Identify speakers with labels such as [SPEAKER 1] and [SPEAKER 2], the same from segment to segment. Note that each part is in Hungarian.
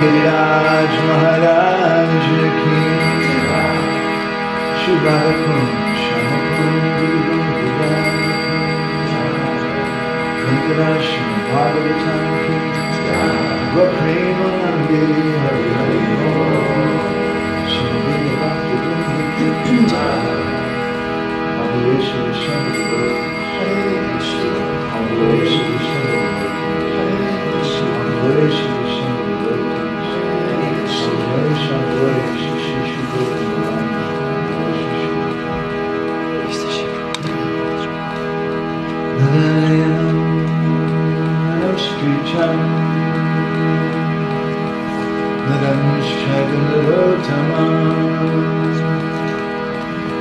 [SPEAKER 1] Giriraj Maharaj ki Shubharakum Shamakum Kankaraj Bhagavatam ki Vaprema Nandi Hari Hari Shambhini Bhakti Vrinda ki Avaleshwara Shambhini Hare Krishna Avaleshwara Shambhini Avaleshwara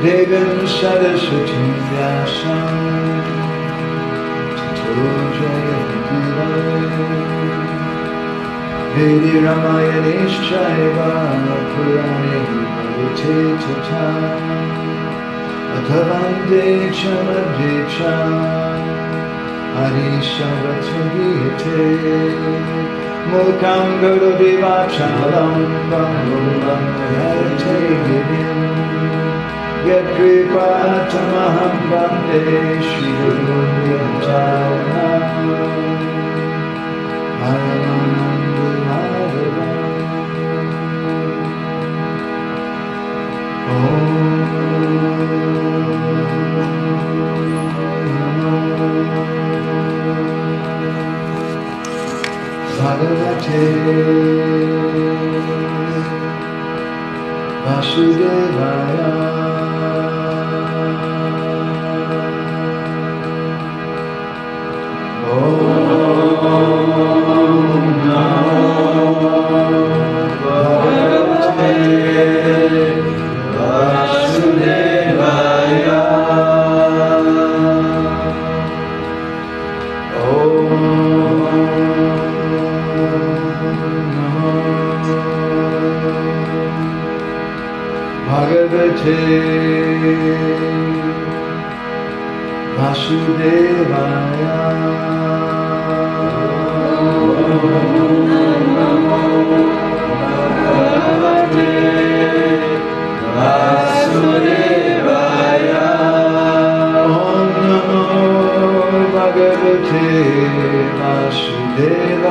[SPEAKER 1] Devim Saraswati Vyasam Tato Jayamudire Vedi Ramayanishchaiva Purane Bhavate Tata Athavande Chamadhe Cha Arishavatagiyate Mukam Gaurudi Vachalam Bangam Yate Vidim Yat Kripa Tamaham Bande Shri Guru Paramananda Madhava Bhagavate Vasudevaya Om Namo Bhagavate Vasudevaya Bhagavate Vasudevaya Om Namo Bhagavate Vasudevaya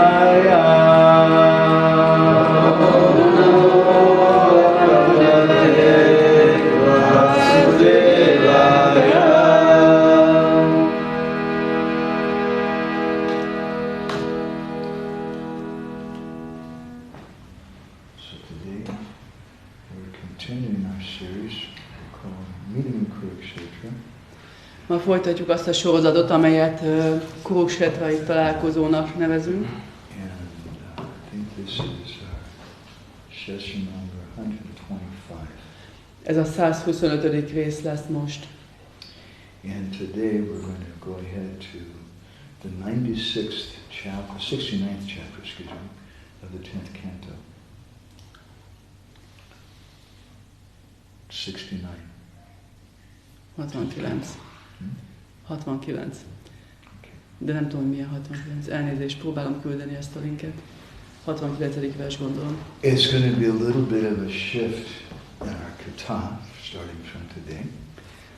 [SPEAKER 2] Ma folytatjuk azt a sorozatot, amelyet Kuruksetrai találkozónak nevezünk. Ez a 125. rész lesz most.
[SPEAKER 1] And today we're going to go ahead to the 96th chapter, 69th chapter, excuse me, of the 10th canto. 69.
[SPEAKER 2] 69. 69. De nem tudom, milyen 69. Elnézést, próbálom küldeni ezt a linket. 69. vers, gondolom.
[SPEAKER 1] It's going to be a little bit of a shift in our kata, starting from today.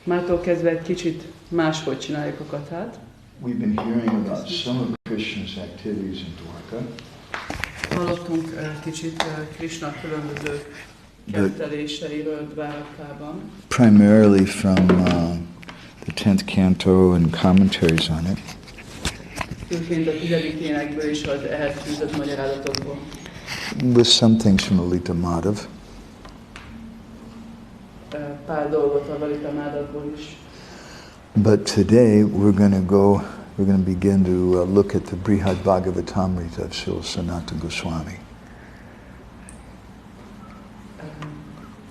[SPEAKER 2] Mától kezdve egy kicsit máshogy csináljuk a katát.
[SPEAKER 1] We've been hearing about some of Krishna's activities in Dwarka.
[SPEAKER 2] Hallottunk kicsit Krishna különböző ketteléseiről Dwarkában.
[SPEAKER 1] Primarily from the 10th canto and commentaries on it.
[SPEAKER 2] Főként a 10. énekből és az ehhez fűzött magyarázatokból.
[SPEAKER 1] With some things from Lalita Madhav.
[SPEAKER 2] Pár dolgot a Lalita Madhavból is.
[SPEAKER 1] But today we're going to begin to look at the Brihad Bhagavatamrita of Srila Sanatana Goswami.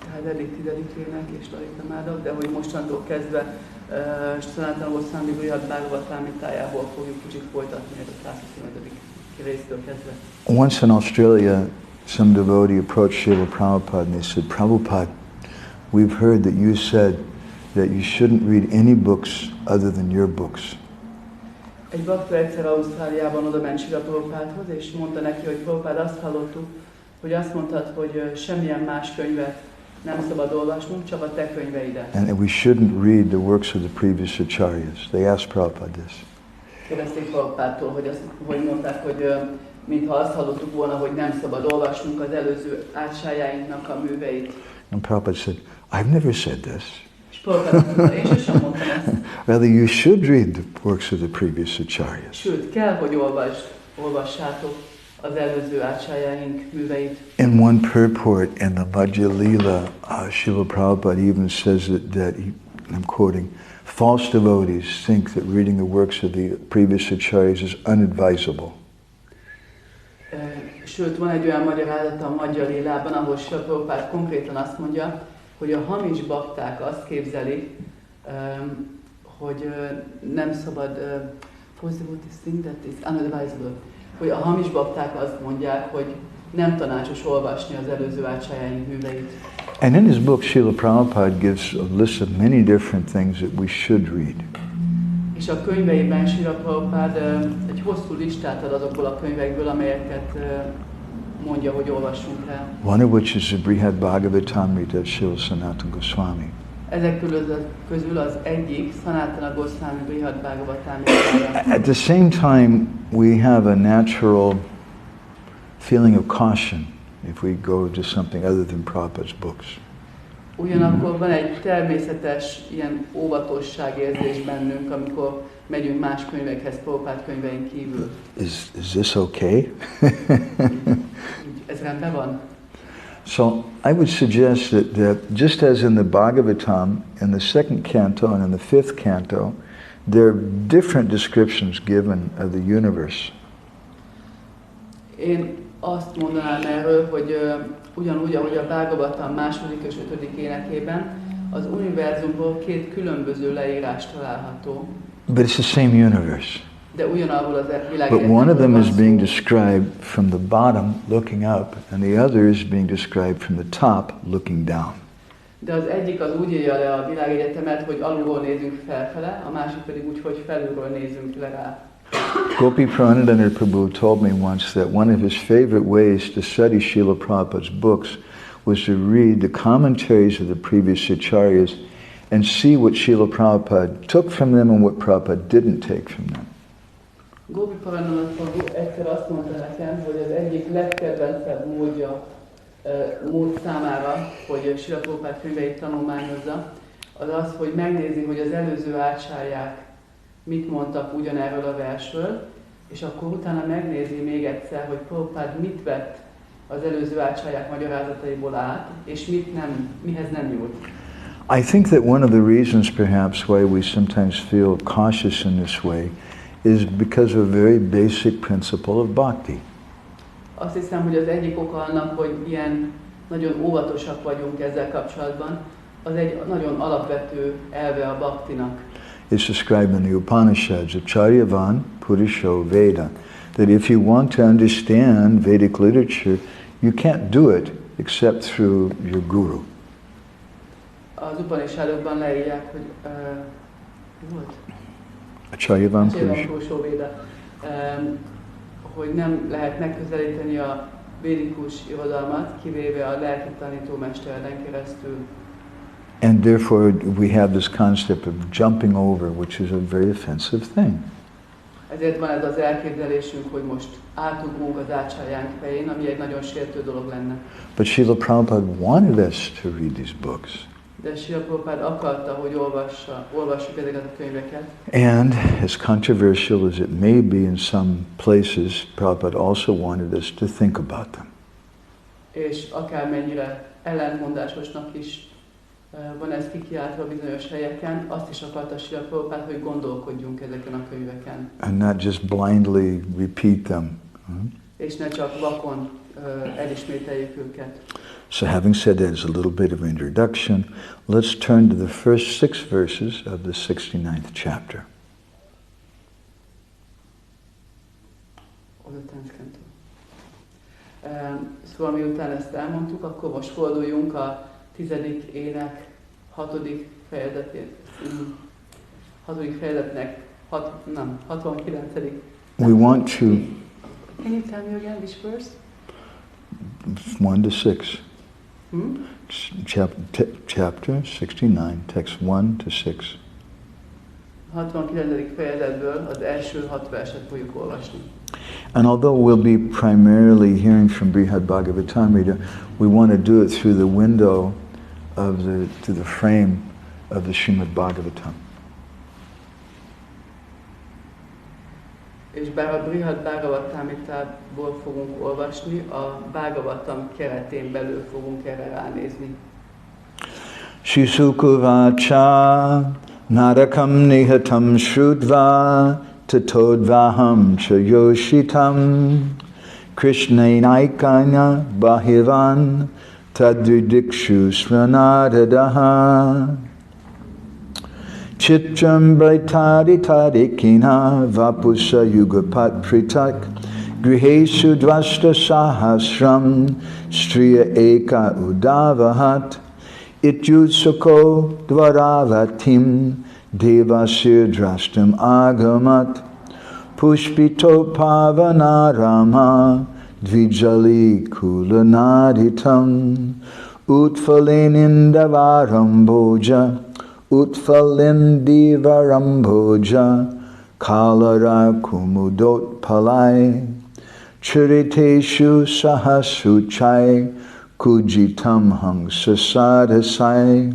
[SPEAKER 2] Tehát eddig 10. ének és Lalita Madhav, de hogy mostantól kezdve Sanatana Goswami Brihad Bhagavatamritájából fogjuk kicsit folytatni ez a 125. résztől kezdve.
[SPEAKER 1] Once in Australia, some devotee approached Srila Prabhupada and they said, Prabhupada, we've heard that you said that you shouldn't read any books other than your books.
[SPEAKER 2] Egy bakta egyszer Ausztráliában oda ment Srila Prabhupádhoz, és mondta neki, hogy Prabhupád, azt hallottuk, hogy azt mondtad, hogy semmilyen más könyvet nem szabad olvasnunk, csak a te könyveidet.
[SPEAKER 1] And we shouldn't read the works of the previous acharyas. They asked Prabhupada this.
[SPEAKER 2] Kérdezték Prabhupádtól, hogy mondták, hogy mintha azt hallottuk volna, hogy nem szabad olvasnunk az előző ácsájáinknak a műveit.
[SPEAKER 1] And Prabhupada said, I've never said this.
[SPEAKER 2] És Prabhupád mondta, én sosem mondtam ezt.
[SPEAKER 1] Rather, you should read the works of the previous acharyas.
[SPEAKER 2] Sőt, kell, hogy olvassátok az előző ácsájáink műveit.
[SPEAKER 1] In one purport in the Madhya Lila, Srila Prabhupada even says that he, I'm quoting, false devotees think that reading the works of the previous acharyas is unadvisable.
[SPEAKER 2] Sőt, van egy olyan magyarázata a Madhya Lilában, ahol Srila Prabhupada konkrétan azt mondja, hogy a hamis bakták azt képzelik, hogy nem szabad, false devotees think that is unadvisable, hogy a hamis bakták azt mondják, hogy nem tanácsos olvasni az előző ácsájáink műveit.
[SPEAKER 1] And in his book, Srila Prabhupada gives a list of many different things that we should read.
[SPEAKER 2] És a könyveiben Srila Prabhupada egy hosszú listát ad azokból a könyvekből, amelyeket mondja, hogy olvassunk el.
[SPEAKER 1] One of which is the Brihad Bhagavatamrita of Srila Sanatana Goswami.
[SPEAKER 2] Ezek közül az egyik Sanatana Goswami Brihad Bhagavatamrita.
[SPEAKER 1] At the same time, we have a natural feeling of caution if we go to something other than Prabhupada's books.
[SPEAKER 2] Ugyanakkor van egy természetes ilyen óvatosságérzés bennünk, amikor megyünk más könyvekhez, Prabhupád könyvein kívül.
[SPEAKER 1] Is this okay?
[SPEAKER 2] Ez rendben van?
[SPEAKER 1] So I would suggest that just as in the Bhagavatam, in the second canto and in the fifth canto, there are different descriptions given of the universe.
[SPEAKER 2] Én azt mondanám erről, hogy ugyanúgy, ahogy a Bhagavatam második és ötödik énekében, az univerzumból két különböző leírás található.
[SPEAKER 1] But it's the same universe.
[SPEAKER 2] De ugyanabból az
[SPEAKER 1] But
[SPEAKER 2] világegyetemről
[SPEAKER 1] one of them
[SPEAKER 2] van
[SPEAKER 1] is being
[SPEAKER 2] szó.
[SPEAKER 1] described from the bottom, looking up, and the other is being described from the top, looking down.
[SPEAKER 2] De az egyik az úgy írja le a világegyetemet, hogy alulról nézünk felfele, a másik pedig úgy, hogy felülről nézünk le rá.
[SPEAKER 1] Gopi Pranadana Prabhu told me once that one of his favorite ways to study Srila Prabhupada's books was to read the commentaries of the previous acharyas and see what Srila Prabhupada took from them and what Prabhupada didn't take from them.
[SPEAKER 2] Gopi Pranadana Prabhu egyszer azt mondta nekem, hogy az egyik legkedvencebb mód számára, hogy Srila Prabhupada könyveit tanulmányozza, az az, hogy megnézi, hogy az előző ácsárják mit mondtak ugyanerről a versről, és akkor utána megnézi még egyszer, hogy Prabhupada mit vett az előző ácsárják magyarázataiból át, és mihez nem nyúlt.
[SPEAKER 1] I think that one of the reasons perhaps why we sometimes feel cautious in this way is because of a very basic principle of bhakti.
[SPEAKER 2] Azt hiszem, hogy az egyik oka annak, hogy ilyen nagyon óvatosak vagyunk ezzel kapcsolatban, az egy nagyon alapvető elve a bhaktinak.
[SPEAKER 1] It's described in the Upanishads, Acharyavan Purusho Veda, that if you want to understand Vedic literature, you can't do it except through your guru.
[SPEAKER 2] Az Upanishadokban leírják, hogy mi volt?
[SPEAKER 1] Acharyavan
[SPEAKER 2] Purusho Veda, hogy nem lehet megközelíteni a védikus irodalmat, kivéve a lelki tanítómesteren keresztül.
[SPEAKER 1] And therefore we have this concept of jumping over, which is a very offensive thing.
[SPEAKER 2] Ezért van ez az elképzelésünk, hogy most átugrunk az ácsárjánk fején, ami egy nagyon sértő dolog lenne.
[SPEAKER 1] But Srila Prabhupada wanted us to read these books.
[SPEAKER 2] De Srila Prabhupada akarta, hogy olvassuk ezeket a könyveket.
[SPEAKER 1] And as controversial as it may be in some places, Prabhupada also wanted us to think about them.
[SPEAKER 2] És akármennyire ellentmondásosnak is van ez kikiáltva bizonyos helyeken, azt is akarta Srila Prabhupada, hogy gondolkodjunk ezeken a könyveken.
[SPEAKER 1] And not just blindly repeat them.
[SPEAKER 2] És ne csak vakon elismételjük őket.
[SPEAKER 1] So having said that as a little bit of introduction, let's turn to the first 6 verses of the 69th chapter.
[SPEAKER 2] Szóval miután ezt elmondtuk, akkor most forduljunk a 10. ének 6. fejezetnek 69.
[SPEAKER 1] We want to...
[SPEAKER 2] Can you tell me again which verse?
[SPEAKER 1] 1 to 6. Chapter 69, text 1 to 6.
[SPEAKER 2] 69. fejezetből az első 6 verset fogjuk olvasni.
[SPEAKER 1] And although we'll be primarily hearing from Brihad Bhagavatamrita, we want to do it through the window of through the frame of the Srimad Bhagavatam.
[SPEAKER 2] És bár a Brihad Bhagavatamritából fogunk olvasni, a Bhagavatam keretén belül fogunk erre ránézni.
[SPEAKER 1] Shisukuvacha narakam nihatam shrudva tatodvaham chayoshitam krishnanaikanya bahivan tadridikshu sranadadaha Chitram Braitadi Tadikina Vapusa Yugapat Pritak Griheshu Dvashta Sahasram Striya Eka Udavahat Ityutsako Dvaravatim Devasir Drashtam Agamat Pushpito Pavanarama Dvijali Kulanaditam Utfalenindavarам Boja Utfalindivaramboja Kalara Kumudot Palai Chiriteshu Sahasuchai Kujitam Hang Sasadasai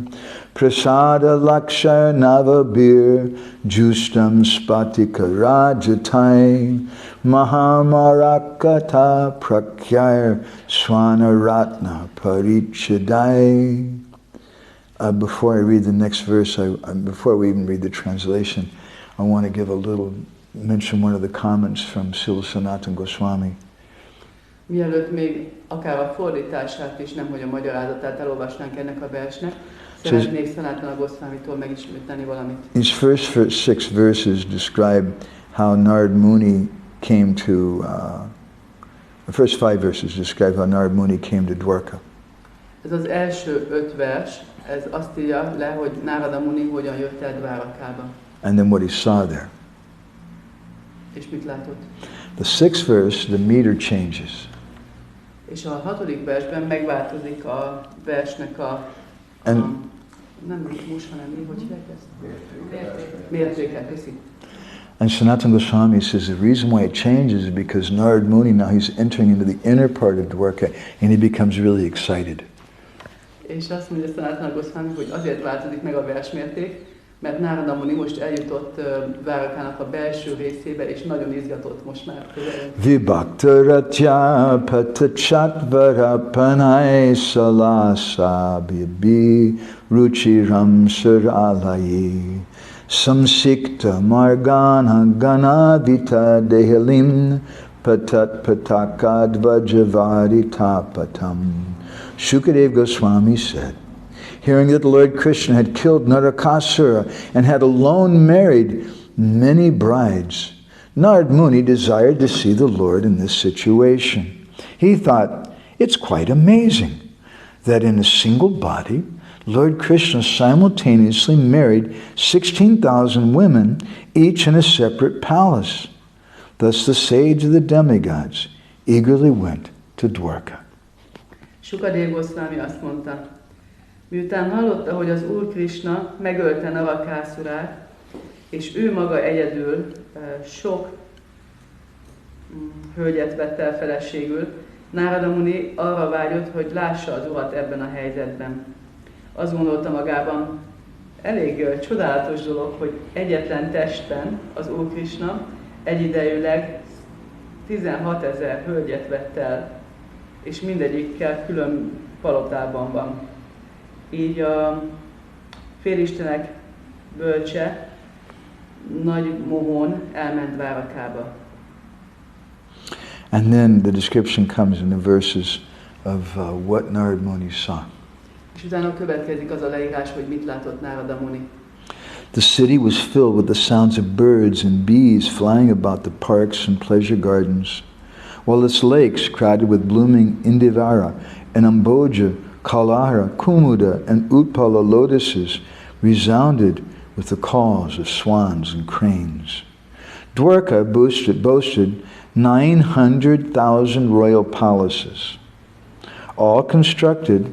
[SPEAKER 1] Prasada Laksha Navabir Justam Spatika Rajatai Mahamarakata Prakyar Swanaratna Parichadai. Before I read the next verse, before we even read the translation, I want to give a little, mention one of the comments from Srila Sanatana Goswami.
[SPEAKER 2] Mielőtt még akár a fordítását is, nemhogy a magyarázatát elolvasnánk ennek a versnek, szeretnék Sanatana Goswamitól megismételni valamit.
[SPEAKER 1] These first 6 verses describe how Narada Muni came to, the first 5 verses describe how Narada Muni came to Dwarka.
[SPEAKER 2] Ez az első 5 vers, ez azt írja le, hogy Narada Muni hogyan jött el Dwarakába.
[SPEAKER 1] And then what he saw there.
[SPEAKER 2] És mit látott?
[SPEAKER 1] The 6th verse, the meter changes.
[SPEAKER 2] És a 6. versben megváltozik a versnek a nem ritmus, hanem mi, hogy hívják ezt? Mértéke, köszi.
[SPEAKER 1] And Sanatana Goswami says the reason why it changes is because Narada Muni, now he's entering into the inner part of Dwarka and he becomes really excited.
[SPEAKER 2] És azt mondja Sanatana Goswami, hogy azért változik meg a versmérték, mert Narada Muni most eljutott Dwarakának a belső részébe, és nagyon izgatott most már.
[SPEAKER 1] Vibhaktaratya patachatvarapanae salasa bibi ruchiram suralayi samsikta margana ganavita dehalim patat patakad vajavari tapatam. Shukadeva Goswami said, hearing that the Lord Krishna had killed Narakasura and had alone married many brides, Narada Muni desired to see the Lord in this situation. He thought, it's quite amazing that in a single body, Lord Krishna simultaneously married 16,000 women, each in a separate palace. Thus the sage of the demigods eagerly went to Dwarka.
[SPEAKER 2] Shukadeva Goswami azt mondta, miután hallotta, hogy az Úr Krishna megölte Narakászurát, és ő maga egyedül sok hölgyet vett el feleségül, Narada Muni arra vágyott, hogy lássa az Urat ebben a helyzetben. Azt gondolta magában, elég csodálatos dolog, hogy egyetlen testben az Úr Krishna egyidejűleg 16 000 hölgyet vett el, és mindegyikkel külön palotában van. Így a félistenek bölcse nagy mohón elment Dwarakába.
[SPEAKER 1] And then the description comes in the verses of what Narada Muni saw.
[SPEAKER 2] És utána következik az a leírás, hogy mit látott Narada Muni.
[SPEAKER 1] The city was filled with the sounds of birds and bees flying about the parks and pleasure gardens, while its lakes, crowded with blooming Indivara and Amboja, Kalara, Kumuda, and Utpala lotuses, resounded with the calls of swans and cranes. Dwarka boasted 900,000 royal palaces. all constructed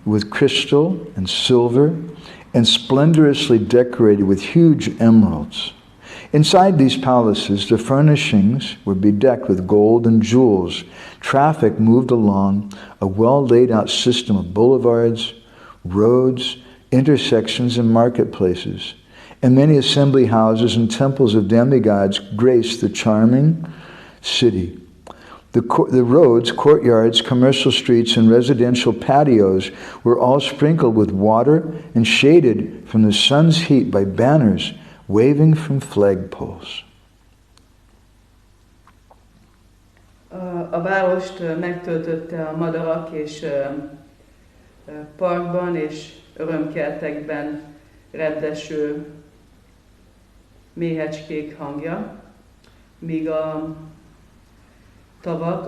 [SPEAKER 1] with crystal and silver and splendorously decorated with huge emeralds. Inside these palaces, the furnishings were bedecked with gold and jewels. Traffic moved along a well-laid-out system of boulevards, roads, intersections, and marketplaces. And many assembly houses and temples of demigods graced the charming city. The roads, courtyards, commercial streets, and residential patios were all sprinkled with water and shaded from the sun's heat by banners waving from flagpoles.
[SPEAKER 2] A várost megtöltötte a madarak és parkban és örömkertekben reddeső méhecskék hangja, míg a tavak,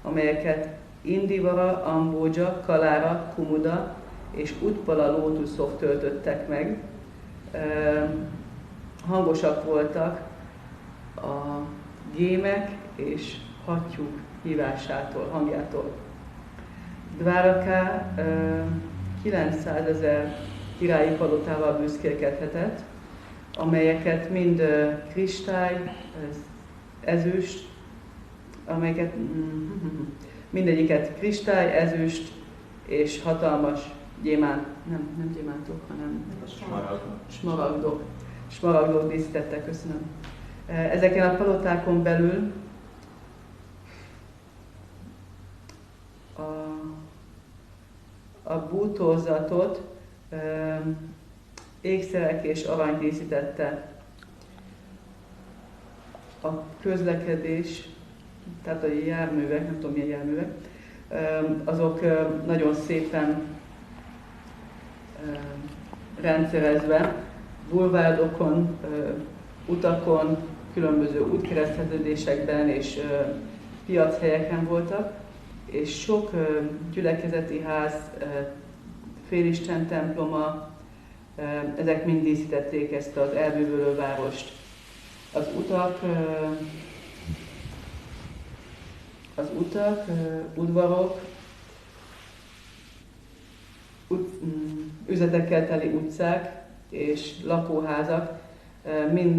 [SPEAKER 2] amelyeket Indivara, Ambódzsa, Kalára, Kumuda és Utpala lótuszok töltöttek meg, hangosak voltak a gémek és hattyúk hívásától, hangjától. Dwarka 900 000 királyi palotával büszkélkedhetett, amelyeket mind kristály, ezüst, amelyeket mindegyiket kristály, ezüst és hatalmas gyémánt, nem gyémántok, hanem smaragdok díszítettek, köszönöm. Ezeken a palotákon belül a bútorzatot ékszerek és arany díszítette. A közlekedés, tehát a járművek, nem tudom milyen járművek, azok nagyon szépen rendszerezve, bulvárdokon, utakon, különböző útkereszteződésekben és piachelyeken voltak, és sok gyülekezeti ház, félisten temploma, ezek mind díszítették ezt az elbűvölő várost. Az utak, udvarok, üzletekkel teli utcák és lakóházak mind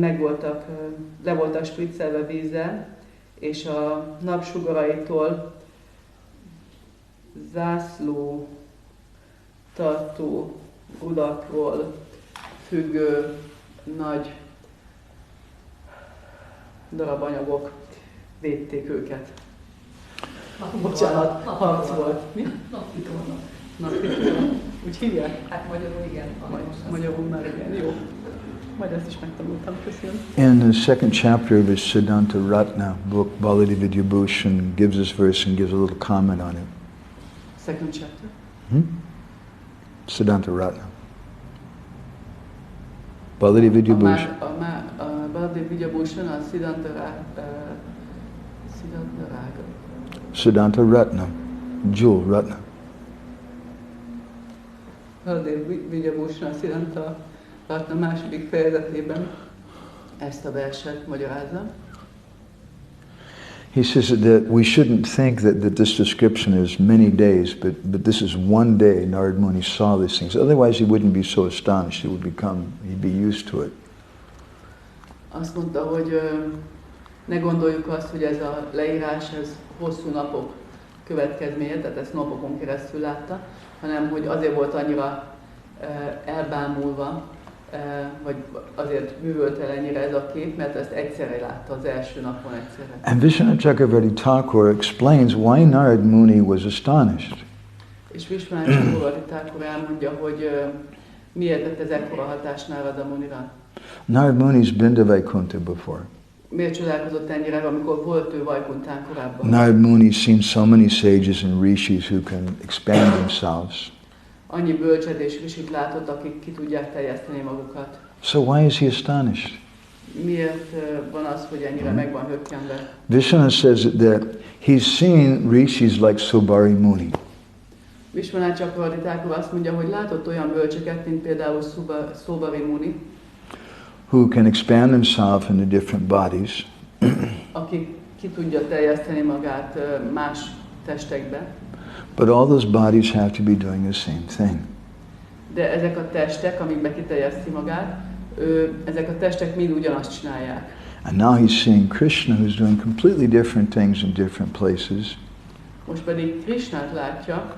[SPEAKER 2] le voltak spriccelve vízzel, és a napsugaraitól zászló tartó rudakról függő nagy darabanyagok védték őket. Bocsánat, harc volt. Mi? Napvitorna. Úgy hívják?
[SPEAKER 3] Hát magyarul igen.
[SPEAKER 2] Magyarul már igen, jó. Majd ezt is megtanultam, köszönöm.
[SPEAKER 1] In the second chapter of his Siddhanta Ratna book, Baladi Vidyabhushan gives this verse and gives a little comment on it.
[SPEAKER 2] Second chapter?
[SPEAKER 1] Siddhanta Ratna. Baladi Vidyabhushan.
[SPEAKER 2] Baladi Vidyabhushan, a
[SPEAKER 1] Siddhanta Ratna. Jewel Ratna.
[SPEAKER 2] Baladi Vidyabhushan, a Siddhanta Ratna második fejezetében ezt a verset magyarázza.
[SPEAKER 1] He says that we shouldn't think that this description is many days, but this is one day Narada Muni saw these things. Otherwise he wouldn't be so astonished. He'd be used to it.
[SPEAKER 2] Azt mondta, hogy ne gondoljuk azt, hogy ez a leírás, ez hosszú napok következménye, tehát ezt napokon keresztül látta, hanem hogy azért volt annyira elbámulva, vagy azért művölt el ennyire ez a kép, mert ezt egyszerre látta, az első napon egyszerre.
[SPEAKER 1] And Vishwanath Chakravarti Thakur explains why Narada Muni was astonished.
[SPEAKER 2] És Vishwanath Chakravarti Thakur elmondja, hogy miért lett ez ekkora hatás Narada Munira.
[SPEAKER 1] Narada Muni's been to Vaikuntha before.
[SPEAKER 2] Miért csodálkozott ennyire, amikor volt ő Vaikuntán korábban?
[SPEAKER 1] Narada Muni's seen so many sages and rishis who can expand themselves.
[SPEAKER 2] Annyi bölcsed és risit látott, akik ki tudják terjeszteni magukat.
[SPEAKER 1] So why is he astonished?
[SPEAKER 2] Miért van az, hogy ennyire meg van hökkenve?
[SPEAKER 1] Vishwanath says that he's seen rishis like Subari Muni.
[SPEAKER 2] Vishwanath Chakravarti Thakur azt mondja, hogy látott olyan bölcseket, mint például Subari Muni,
[SPEAKER 1] who can expand themselves into different bodies.
[SPEAKER 2] Aki ki tudja terjeszteni magát más testekbe.
[SPEAKER 1] But all those bodies have to be doing the same thing.
[SPEAKER 2] De ezek a testek, amikbe kiterjeszti magát, ezek a testek mind ugyanazt csinálják.
[SPEAKER 1] And now he's seeing Krishna, who's doing completely different things in different places.
[SPEAKER 2] Most pedig Krishnát látja,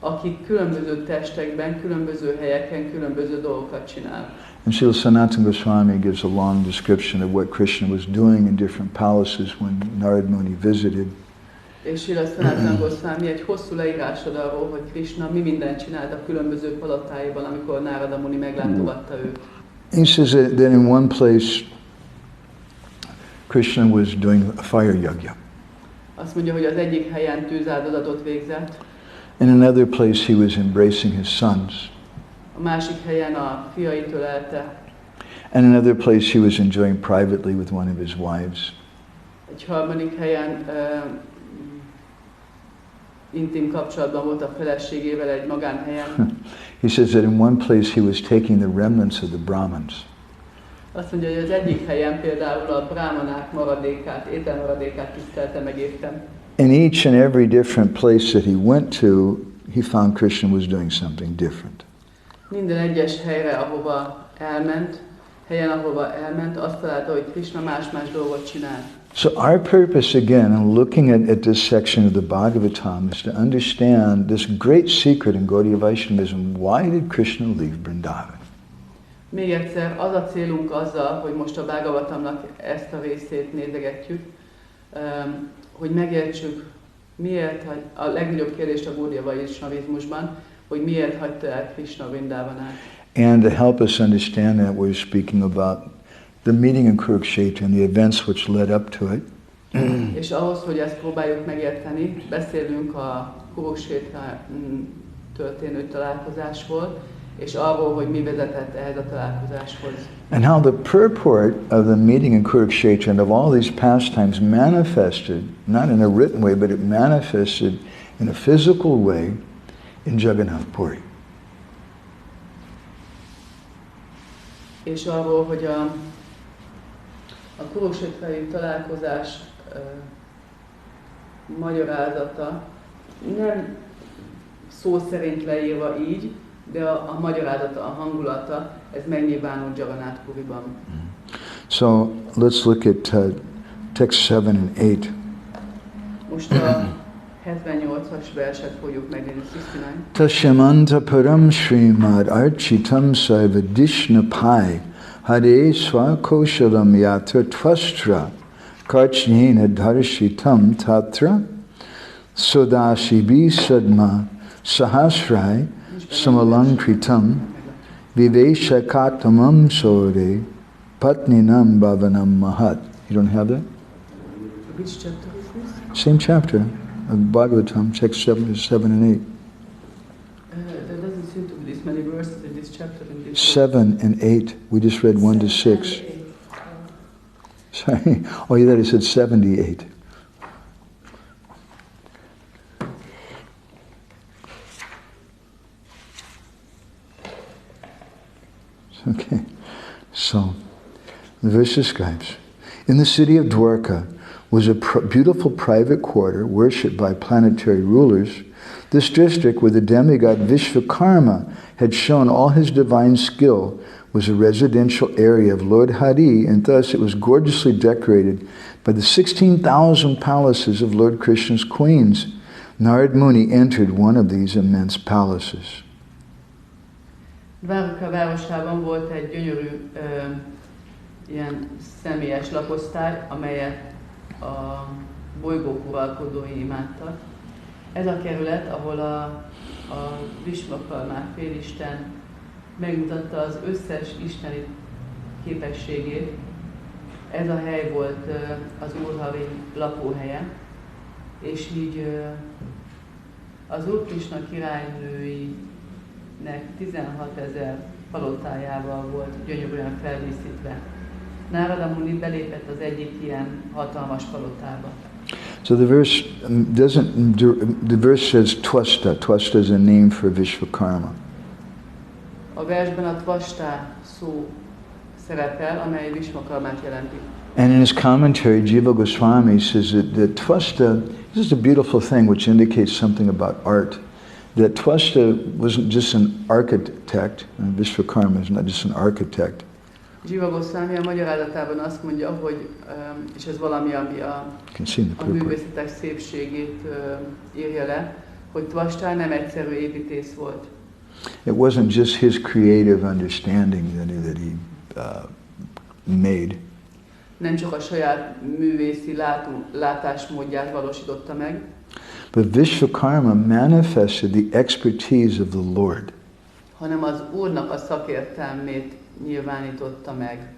[SPEAKER 2] aki különböző testekben, különböző helyeken, különböző dolgokat csinál.
[SPEAKER 1] And Srila Sanatana Goswami gives a long description of what Krishna was doing in different palaces when Narada Muni visited.
[SPEAKER 2] És Srila Sanatana Goswami egy hosszú leírásod arról, hogy Krishna mi mindent csinált a különböző palotáiban, amikor Narada Muni meglátogatta őt.
[SPEAKER 1] He says that in one place Krishna was doing a fire yajna.
[SPEAKER 2] Azt mondja, hogy az egyik helyen tűzáldozatot végzett.
[SPEAKER 1] In another place he was embracing his sons.
[SPEAKER 2] A másik helyen a fiait ölelte.
[SPEAKER 1] And another place he was enjoying privately with one of his wives.
[SPEAKER 2] Egy harmadik helyen intim kapcsolatban volt a feleségével egy magánhelyen.
[SPEAKER 1] He says that in one place he was taking the remnants of the Brahmins.
[SPEAKER 2] Azt mondja, hogy az egyik helyen például a brámanák maradékát, ételmaradékát tisztelte meg éppen.
[SPEAKER 1] In each and every different place that he went to, he found Krishna was doing something different.
[SPEAKER 2] Minden egyes helyre, ahova elment, azt találta, hogy Krishna más-más dolgot csinál.
[SPEAKER 1] So our purpose again in looking at this section of the Bhagavatam is to understand this great secret in Gaudiya Vaishnavism. Why did Krishna leave Vrindavan?
[SPEAKER 2] Még egyszer, az a célunk azzal, hogy most a Bhagavatamnak ezt a részét nézegetjük, hogy megértsük, miért, a legnagyobb kérdést a Gaudiya Vaishnavizmusban, hogy miért hagyta el Krishna Vrindavanát.
[SPEAKER 1] And to help us understand that, we're speaking about the meeting in Kuruksetra and the events which led up to it.
[SPEAKER 2] És ahhoz, hogy ezt próbáljuk megérteni, beszélünk a Kuruksetra történő találkozásról, és arról, hogy mi vezetett ehhez a találkozáshoz.
[SPEAKER 1] And how the purport of the meeting in Kuruksetra and of all these pastimes manifested, not in a written way, but it manifested in a physical way in Jagannath Puri.
[SPEAKER 2] És arról, hogy a Kuruksetrai találkozás magyarázata nem szó szerint leírva így, de a magyarázata, a hangulata, ez megnyilvánul Jagannath Puriban.
[SPEAKER 1] So let's look at text 7 and 8.
[SPEAKER 2] Most a 78-as verset fogjuk megnézni, 69.
[SPEAKER 1] Tashamanta param srimad architam sarvadishna pai hare svakoshalam yatra tvastra karchnena dharshitam tatra sodashibi sadma sahasrai samalankritam viveshakatamam sore patninam bhavanam mahat. You don't have that?
[SPEAKER 2] Which chapter is this?
[SPEAKER 1] Same chapter of Bhagavatam, text 7 and 8.
[SPEAKER 2] There doesn't seem to be this many verses in this chapter. In this
[SPEAKER 1] 7 and 8. We just read 1 to 6. Sorry. Oh, you thought it said 78. Okay. So, the verse describes, in the city of Dwarka was a beautiful private quarter worshipped by planetary rulers. This district where the demigod Vishvakarma had shown all his divine skill was a residential area of Lord Hari, and thus it was gorgeously decorated by the 16,000 palaces of Lord Krishna's queens. Narada Muni entered one of these immense palaces.
[SPEAKER 2] Dwarka városában volt egy gyönyörű ilyen személyes lakosztály, amelyet a bolygók uralkodói imádtak. Ez a kerület, ahol a Vishvakarma félisten megmutatta az összes isteni képességét. Ez a hely volt az Úrhari lakóhelye, és így az Úr Krishna királynőinek 16 000 palotájával volt gyönyörűen feldíszítve. Narada Muni belépett az egyik ilyen hatalmas palotába.
[SPEAKER 1] So the verse the verse says Twasta. Twasta is a name for Vishvakarma.
[SPEAKER 2] A versben a Tvasta szó szerepel, amely Vishvakarmát jelenti.
[SPEAKER 1] And in his commentary, Jiva Goswami says that Twasta This is a beautiful thing which indicates something about art. That Twasta wasn't just an architect, and Vishvakarma is not just an architect.
[SPEAKER 2] Jiva Goswami a magyarázatában azt mondja, hogy, és ez valami, ami a művészetek szépségét írja le, hogy Twasta nem egyszerű építész volt.
[SPEAKER 1] It wasn't just his creative understanding that he made.
[SPEAKER 2] Nem csak a saját művészi látásmódját valósította meg,
[SPEAKER 1] but Vishvakarma manifested the expertise of the Lord.
[SPEAKER 2] Hanem az Úrnak a szakértelmét nyilvánította meg.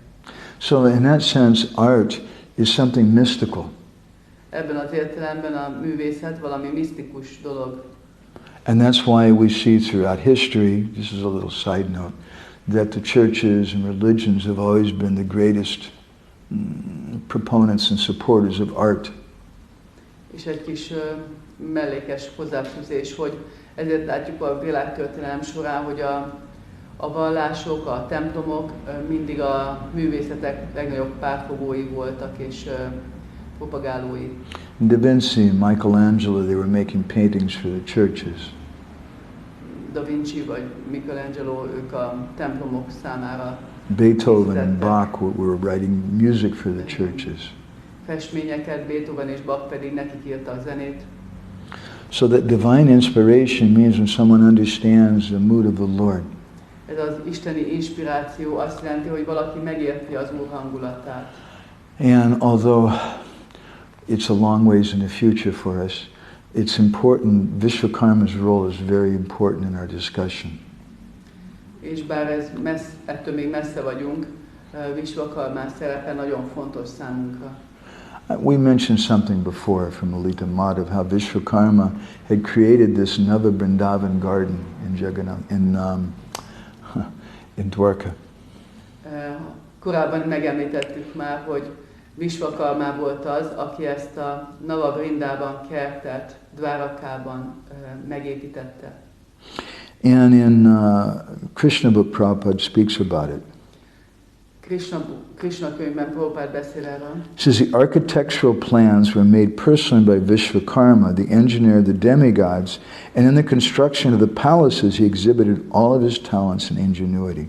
[SPEAKER 1] So in that sense, art is something mystical.
[SPEAKER 2] Ebben az értelemben a művészet valami misztikus dolog.
[SPEAKER 1] And that's why we see throughout history, this is a little side note, that the churches and religions have always been the greatest proponents and supporters of art.
[SPEAKER 2] És egy kis mellékes hozzáfűzés, hogy ezért látjuk a világtörténelem során, hogy a vallások, a templomok mindig a művészetek legnagyobb pártfogói voltak és propagálói.
[SPEAKER 1] Da Vinci and Michelangelo, they were making paintings for the churches.
[SPEAKER 2] Da Vinci vagy Michelangelo, ők a templomok számára.
[SPEAKER 1] Beethoven and Bach were writing music for the churches.
[SPEAKER 2] Festményeket, Beethoven és Bach pedig nekik írta a zenét.
[SPEAKER 1] So that divine inspiration means when someone understands the mood of the Lord.
[SPEAKER 2] Ez az isteni inspiráció azt jelenti, hogy valaki megérti az Úr hangulatát.
[SPEAKER 1] And although it's a long ways in the future for us, it's important, Vishvakarma's role is very important in our discussion.
[SPEAKER 2] És bár ettől még messze vagyunk, Vishvakarma szerepe nagyon fontos számunkra.
[SPEAKER 1] We mentioned something before from Lalita Madhav, how Vishvakarma had created this Nava Vrindavan garden in Dwarka.
[SPEAKER 2] Korábban megemlítettük már, hogy Vishvakarma volt az, aki ezt a Nava Vrindavan kertet Dwarakában megépítette.
[SPEAKER 1] And in Krishna book, Prabhupada speaks about it.
[SPEAKER 2] Krishna könyvben Prabhupada beszél erről.
[SPEAKER 1] It says the architectural plans were made personally by Vishvakarma, the engineer of the demigods, and in the construction of the palaces he exhibited all of his talents and ingenuity.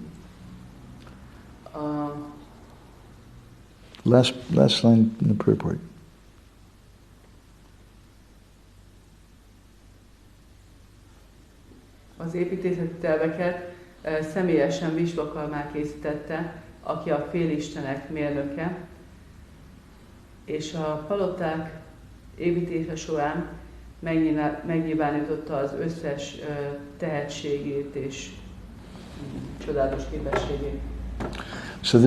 [SPEAKER 1] Last line in the purport.
[SPEAKER 2] Az építészeti terveket személyesen Vishvakarma készítette, aki a félistenek mérnöke, és a paloták építése során megnyilvánította az összes tehetségét és csodálatos képességét.
[SPEAKER 1] So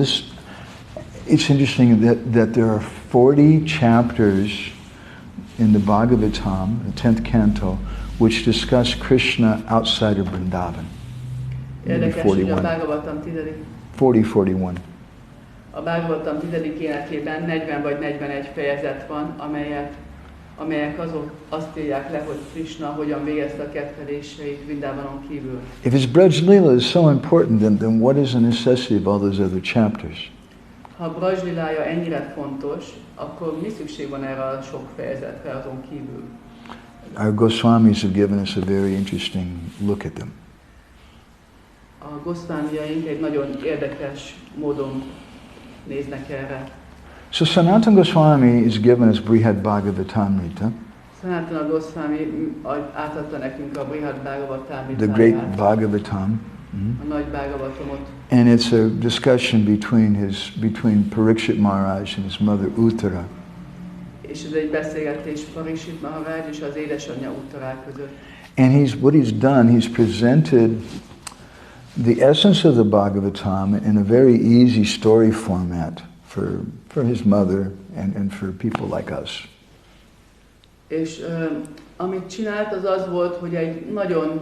[SPEAKER 1] it's interesting that there are 40 chapters in the Bhagavatam, the 10th canto, which discuss Krishna outside of Vrindavan.
[SPEAKER 2] Érdekes, hogy a Bhagavatam
[SPEAKER 1] 40-41.
[SPEAKER 2] A Bhagavatam 10. énekében 40 vagy 41 fejezet van, amelyek azok azt írják le, hogy Krishna hogyan végezte a ketteléseit Vrindavanon kívül.
[SPEAKER 1] If his Braj Lila is so important, then what is the necessity of all those other chapters?
[SPEAKER 2] Ha Braj Lilája ennyire fontos, akkor mi szükség van erre a sok fejezetre azon kívül?
[SPEAKER 1] Our Goswamis have given us a very interesting look at them.
[SPEAKER 2] A Goswamiaink egy nagyon érdekes módon néznek erre.
[SPEAKER 1] So Sanatana Goswami is given us Brihad Bhagavatamrita,
[SPEAKER 2] Sanatana Goswami átadta nekünk a Brihad Bhagavatamrita,
[SPEAKER 1] the great Bhagavatam.
[SPEAKER 2] A nagy Bhagavatamot.
[SPEAKER 1] And it's a discussion between Parikshit Maharaj and his mother Uttara.
[SPEAKER 2] És ez egy beszélgetés Parikshit Maharaj és az édesanyja Uttara között.
[SPEAKER 1] And what he's done, he's presented the essence of the Bhagavatam in a very easy story format for his mother and for people like us.
[SPEAKER 2] És amit csinált, az volt, hogy egy nagyon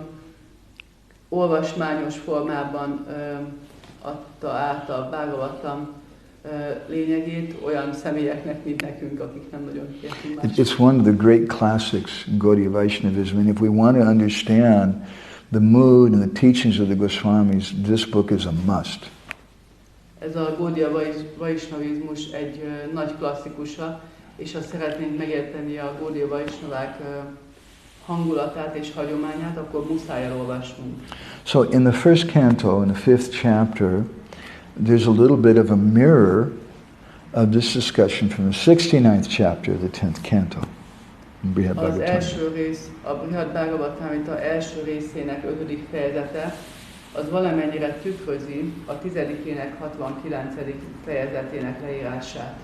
[SPEAKER 2] olvasmányos formában adta át a Bhagavatam lényegét olyan személyeknek, mint nekünk, akik nem nagyon értünk más.
[SPEAKER 1] It's one of the great classics in Gaudiya Vaishnavism, and if we want to understand the mood and the teachings of the Goswamis, this book is a must.
[SPEAKER 2] Ez a Gaudiya Vaishnavizmus egy nagy klasszikusa, és ha szeretnénk megérteni a Gaudiya Vaishnavák hangulatát és hagyományát, akkor muszáj elolvasnunk.
[SPEAKER 1] So in the first canto, in the 5th chapter, there's a little bit of a mirror of this discussion from the 69th chapter of the 10th canto.
[SPEAKER 2] Az első rész, a Brihad Bhagavatamrita első részének 5. fejezete, az valamennyire tükrözi a 10-ének 69. fejezetének leírását.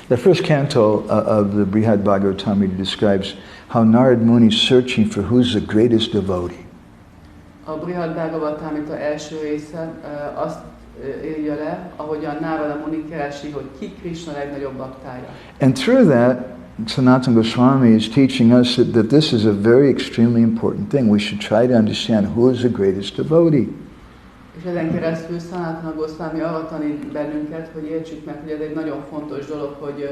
[SPEAKER 1] The first canto of the Brihad Bhagavatamrita describes how Narada Muni is searching for who's the greatest devotee.
[SPEAKER 2] A Brihad Bhagavatamrita első része azt írja le, ahogyan Narada Muni keresi, hogy ki Krishna legnagyobb baktája.
[SPEAKER 1] And through that, Sanatana Goswami is teaching us that this is a very extremely important thing. We should try to understand who is the greatest devotee.
[SPEAKER 2] És ezen keresztül Sanatana Goswami arra tanít bennünket, hogy értsük meg, hogy ez egy nagyon fontos dolog, hogy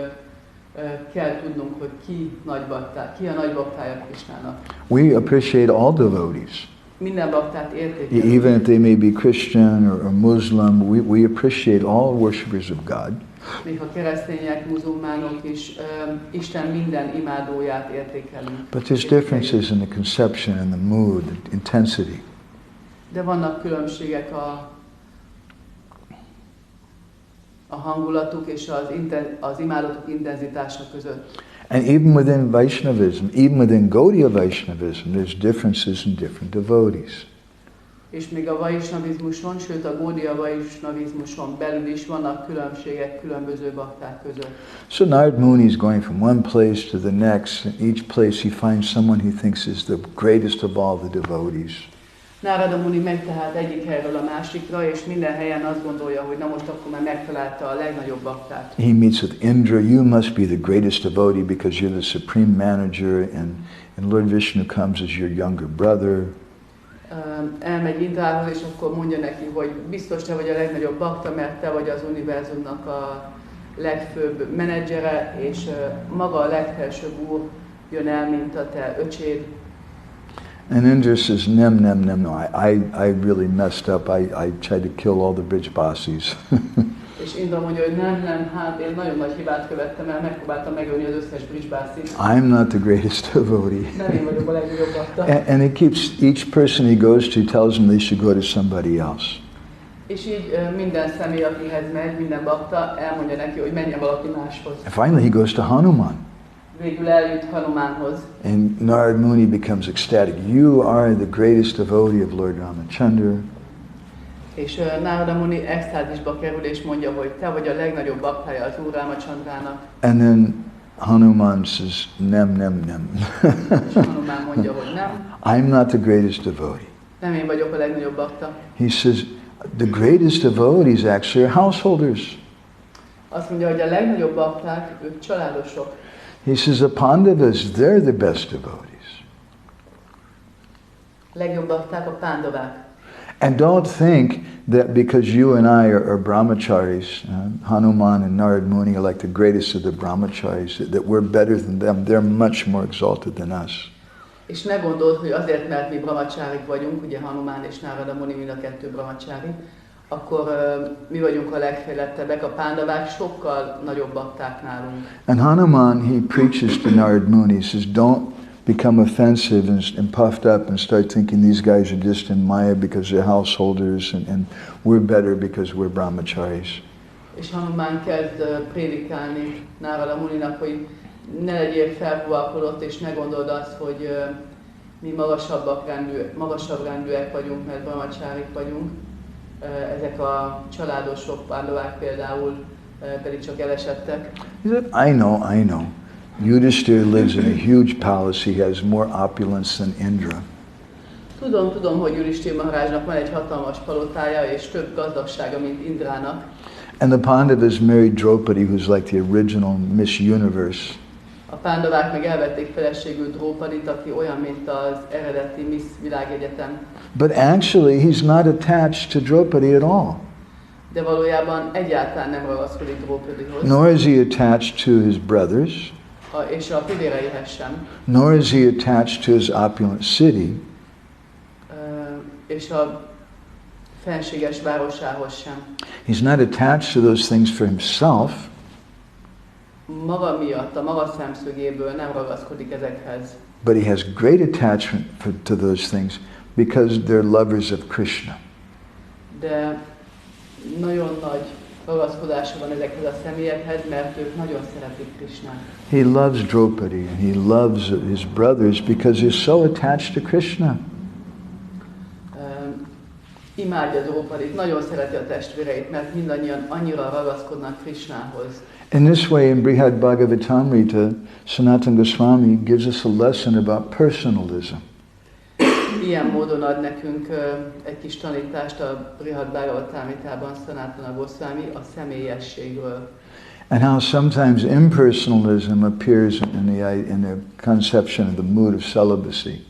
[SPEAKER 2] kell tudnunk, hogy ki a nagy baktája Krishnának.
[SPEAKER 1] We appreciate all devotees.
[SPEAKER 2] Minden baktát értékeljük.
[SPEAKER 1] Even if they may be Christian or Muslim, we appreciate all worshippers of God.
[SPEAKER 2] Még ha keresztények, muzulmánok is, Isten minden imádóját értékelünk.
[SPEAKER 1] But there's differences in the conception and the mood, the intensity.
[SPEAKER 2] De vannak különbségek a hangulatuk és az imádatuk intenzitása között.
[SPEAKER 1] And even within Vaishnavism, even within Gaudiya Vaishnavism, there's differences in different devotees.
[SPEAKER 2] És még a vaisnavizmuson, sőt a Gaudiya Vaisnavizmuson belül is vannak különbségek különböző bakták között.
[SPEAKER 1] So Narada Muni is going from one place to the next, and each place he finds someone he thinks is the greatest of all the devotees.
[SPEAKER 2] Narada Muni megy tehát egyik helyről a másikra, és minden helyen azt gondolja, hogy na most akkor már megtalálta a legnagyobb baktát.
[SPEAKER 1] He meets with Indra. You must be the greatest devotee because you're the supreme manager, and Lord Vishnu comes as your younger brother.
[SPEAKER 2] Elmegy Indrához, és akkor mondja neki, hogy biztos te vagy a legnagyobb bakta, mert te vagy az univerzumnak a legfőbb menedzsere, és maga a legfelsőbb úr jön el, mint a te öcséd.
[SPEAKER 1] And Indra says, no, I really messed up. I tried to kill all the Brijbasis.
[SPEAKER 2] És Indra mondja, hogy nem, hát én nagyon nagy hibát követtem el, megpróbáltam megölni az összes Brijbasit.
[SPEAKER 1] I'm not the greatest devotee.
[SPEAKER 2] Nem én vagyok a legnagyobb bakta.
[SPEAKER 1] And he keeps, each person he goes to tells him they should go to somebody else.
[SPEAKER 2] És így minden személy, akihez megy, minden bakta elmondja neki, hogy menjen valaki máshoz.
[SPEAKER 1] And finally he goes to Hanuman.
[SPEAKER 2] Végül eljut Hanumánhoz.
[SPEAKER 1] And Narada Muni becomes ecstatic. You are the greatest devotee of Lord Ramachandra.
[SPEAKER 2] És Narada Muni extázisba kerül és mondja, hogy te vagy a legnagyobb baktája az Úr Ramachandrának.
[SPEAKER 1] And then Hanuman says, nem.
[SPEAKER 2] És Hanumán mondja, hogy nem.
[SPEAKER 1] I'm not the greatest devotee.
[SPEAKER 2] Nem én vagyok a legnagyobb bakta.
[SPEAKER 1] He says, the greatest devotees actually are householders.
[SPEAKER 2] Azt mondja, hogy a legnagyobb bakták, ők családosok.
[SPEAKER 1] He says, the Pandavas, they're the best devotees.
[SPEAKER 2] Legjobb bakták a pándavák.
[SPEAKER 1] And don't think that because you and I are brahmacharis, Hanuman and Narada Muni are like the greatest of the brahmacharis, that we're better than them. They're much more exalted than us.
[SPEAKER 2] És ne gondold, hogy azért, mert mi brahmacharik vagyunk, ugye Hanuman és Narada Muni mind a kettő brahmachari, akkor mi vagyunk a legfejlettebbek, a pándavák sokkal nagyobb bakták nálunk.
[SPEAKER 1] And Hanuman, he preaches to Narada Muni, he says, don't become offensive and puffed up and start thinking these guys are just in Maya because they're householders and we're better because we're brahmacharis.
[SPEAKER 2] És Hanuman kezd prédikálni Narada Muninak, hogy ne legyél felhúvalkodott, és ne gondold azt, hogy mi magasabb rendűek vagyunk, mert brahmacharik vagyunk. Ezek a családosok, pándavák például pedig csak elesettek.
[SPEAKER 1] He said, I know. Yudhishthira lives in a huge palace. He has more opulence than Indra.
[SPEAKER 2] Tudom, hogy Yudhishthira Maharajnak van egy hatalmas palotája és több gazdagsága, mint Indrának.
[SPEAKER 1] And the Pandavas married Draupadi, who's like the original Miss Universe.
[SPEAKER 2] A pándavák meg elvették feleségül Draupadit, aki olyan, mint az eredeti Miss Világegyetem.
[SPEAKER 1] But actually, he's not attached to Draupadi at all.
[SPEAKER 2] De valójában egyáltalán nem ragaszkodik Draupadihoz.
[SPEAKER 1] Nor is he attached to his brothers.
[SPEAKER 2] És a fivéreihez sem.
[SPEAKER 1] Nor is he attached to his opulent city.
[SPEAKER 2] És a fenséges városához sem.
[SPEAKER 1] He's not attached to those things for himself.
[SPEAKER 2] maga miatt, a maga szemszögéből nem ragaszkodik ezekhez.
[SPEAKER 1] But he has great attachment to those things because they're lovers of Krishna.
[SPEAKER 2] De nagyon nagy ragaszkodása van ezekhez a személyekhez, mert ők nagyon szeretik Krishnát.
[SPEAKER 1] He loves Draupadi and he loves his brothers because he's so attached to Krishna.
[SPEAKER 2] Imádja Draupadit, nagyon szereti a testvéreit, mert mindannyian annyira ragaszkodnak Krishnához.
[SPEAKER 1] In this way, in Brihad Bhagavatamrita, Sanatana Goswami gives us a lesson about personalism.
[SPEAKER 2] Ilyen módon ad nekünk egy kis tanítást a Brihad Bhagavatamritában Sanatana Goswami a személyességről.
[SPEAKER 1] And how sometimes impersonalism appears in the conception of the mood of celibacy.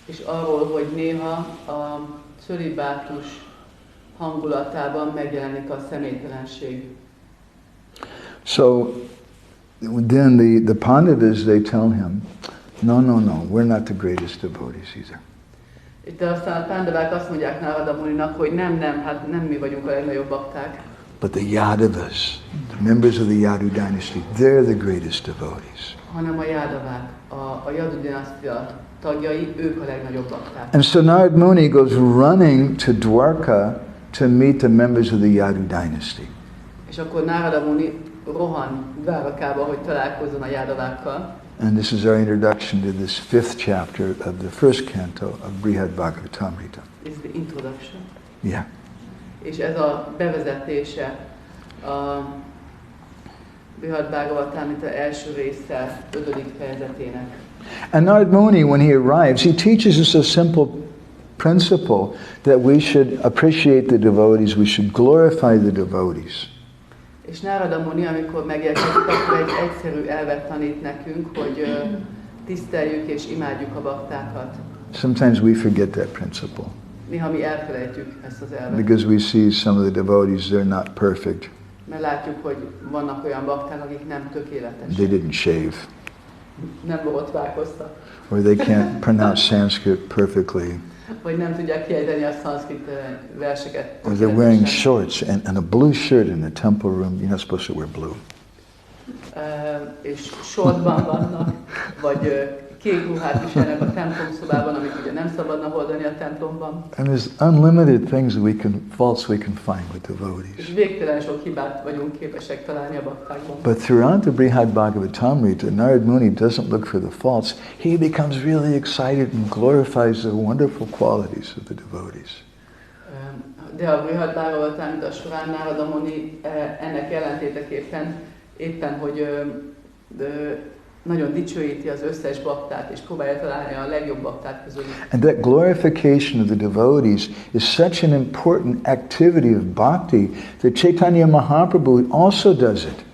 [SPEAKER 2] És arról, hogy néha a cölibátus hangulatában megjelenik a személytelenség.
[SPEAKER 1] So then the Panditas, they tell him, no, we're not the greatest devotees either.
[SPEAKER 2] Itt aztán a Pándavák azt mondják Narada Muninak, hogy hát nem mi vagyunk a legnagyobb bakták.
[SPEAKER 1] But the Yadavas, the members of the Yadu dynasty, they're the greatest devotees.
[SPEAKER 2] Hanem a Jádavák, a Yadu dinasztia tagjai, ők a legnagyobb bakták.
[SPEAKER 1] And so Narad Muni goes running to Dwarka to meet the members of the Yadu dynasty.
[SPEAKER 2] És akkor Narada Muni rohan Dwarkába, hogy találkozzon a Jádavákkal.
[SPEAKER 1] And this is our introduction to this 5th chapter of the 1st canto of Brihad Bhagavatamrita.
[SPEAKER 2] This is the introduction.
[SPEAKER 1] Yeah.
[SPEAKER 2] És ez a bevezetése a Brihad Bhagavatamrita első része 5. fejezetének.
[SPEAKER 1] And Narad Muni, when he arrives, he teaches us a simple principle that we should appreciate the devotees, we should glorify the devotees.
[SPEAKER 2] És Narada Muni, amikor megérkezik, akkor egy egyszerű elvet tanít nekünk, hogy tiszteljük és imádjuk a baktákat.
[SPEAKER 1] Sometimes we forget that principle.
[SPEAKER 2] Néha mi elfelejtjük ezt az elvet.
[SPEAKER 1] Because we see some of the devotees, they're not perfect.
[SPEAKER 2] Mert látjuk, hogy vannak olyan bakták, akik nem tökéletesek.
[SPEAKER 1] They didn't shave.
[SPEAKER 2] Nem borotválkoztak.
[SPEAKER 1] Or they can't pronounce Sanskrit perfectly.
[SPEAKER 2] Vagy nem tudják kiejteni a szanszkrit verseket.
[SPEAKER 1] Or they're wearing shorts and a blue shirt in the temple room. You're not supposed to wear blue.
[SPEAKER 2] És shortban vannak, vagy kék ruhát viselnek a templomszobában, amit ugye nem szabadna hordani a templomban.
[SPEAKER 1] And there's unlimited things faults we can find with devotees.
[SPEAKER 2] És végtelen sok hibát vagyunk képesek találni a baktákban.
[SPEAKER 1] But throughout the Brihad Bhagavatamrita, Narad Muni doesn't look for the faults. He becomes really excited and glorifies the wonderful qualities of the devotees.
[SPEAKER 2] De a Brihad Bhagavatamrita során Narada Muni ennek ellentéteképpen éppen, hogy nagyon dicsőíti az összes baktát, és próbálja találni a legjobb bakták közül.
[SPEAKER 1] And that glorification of the devotees is such an important activity of bhakti that Chaitanya Mahaprabhu also does it.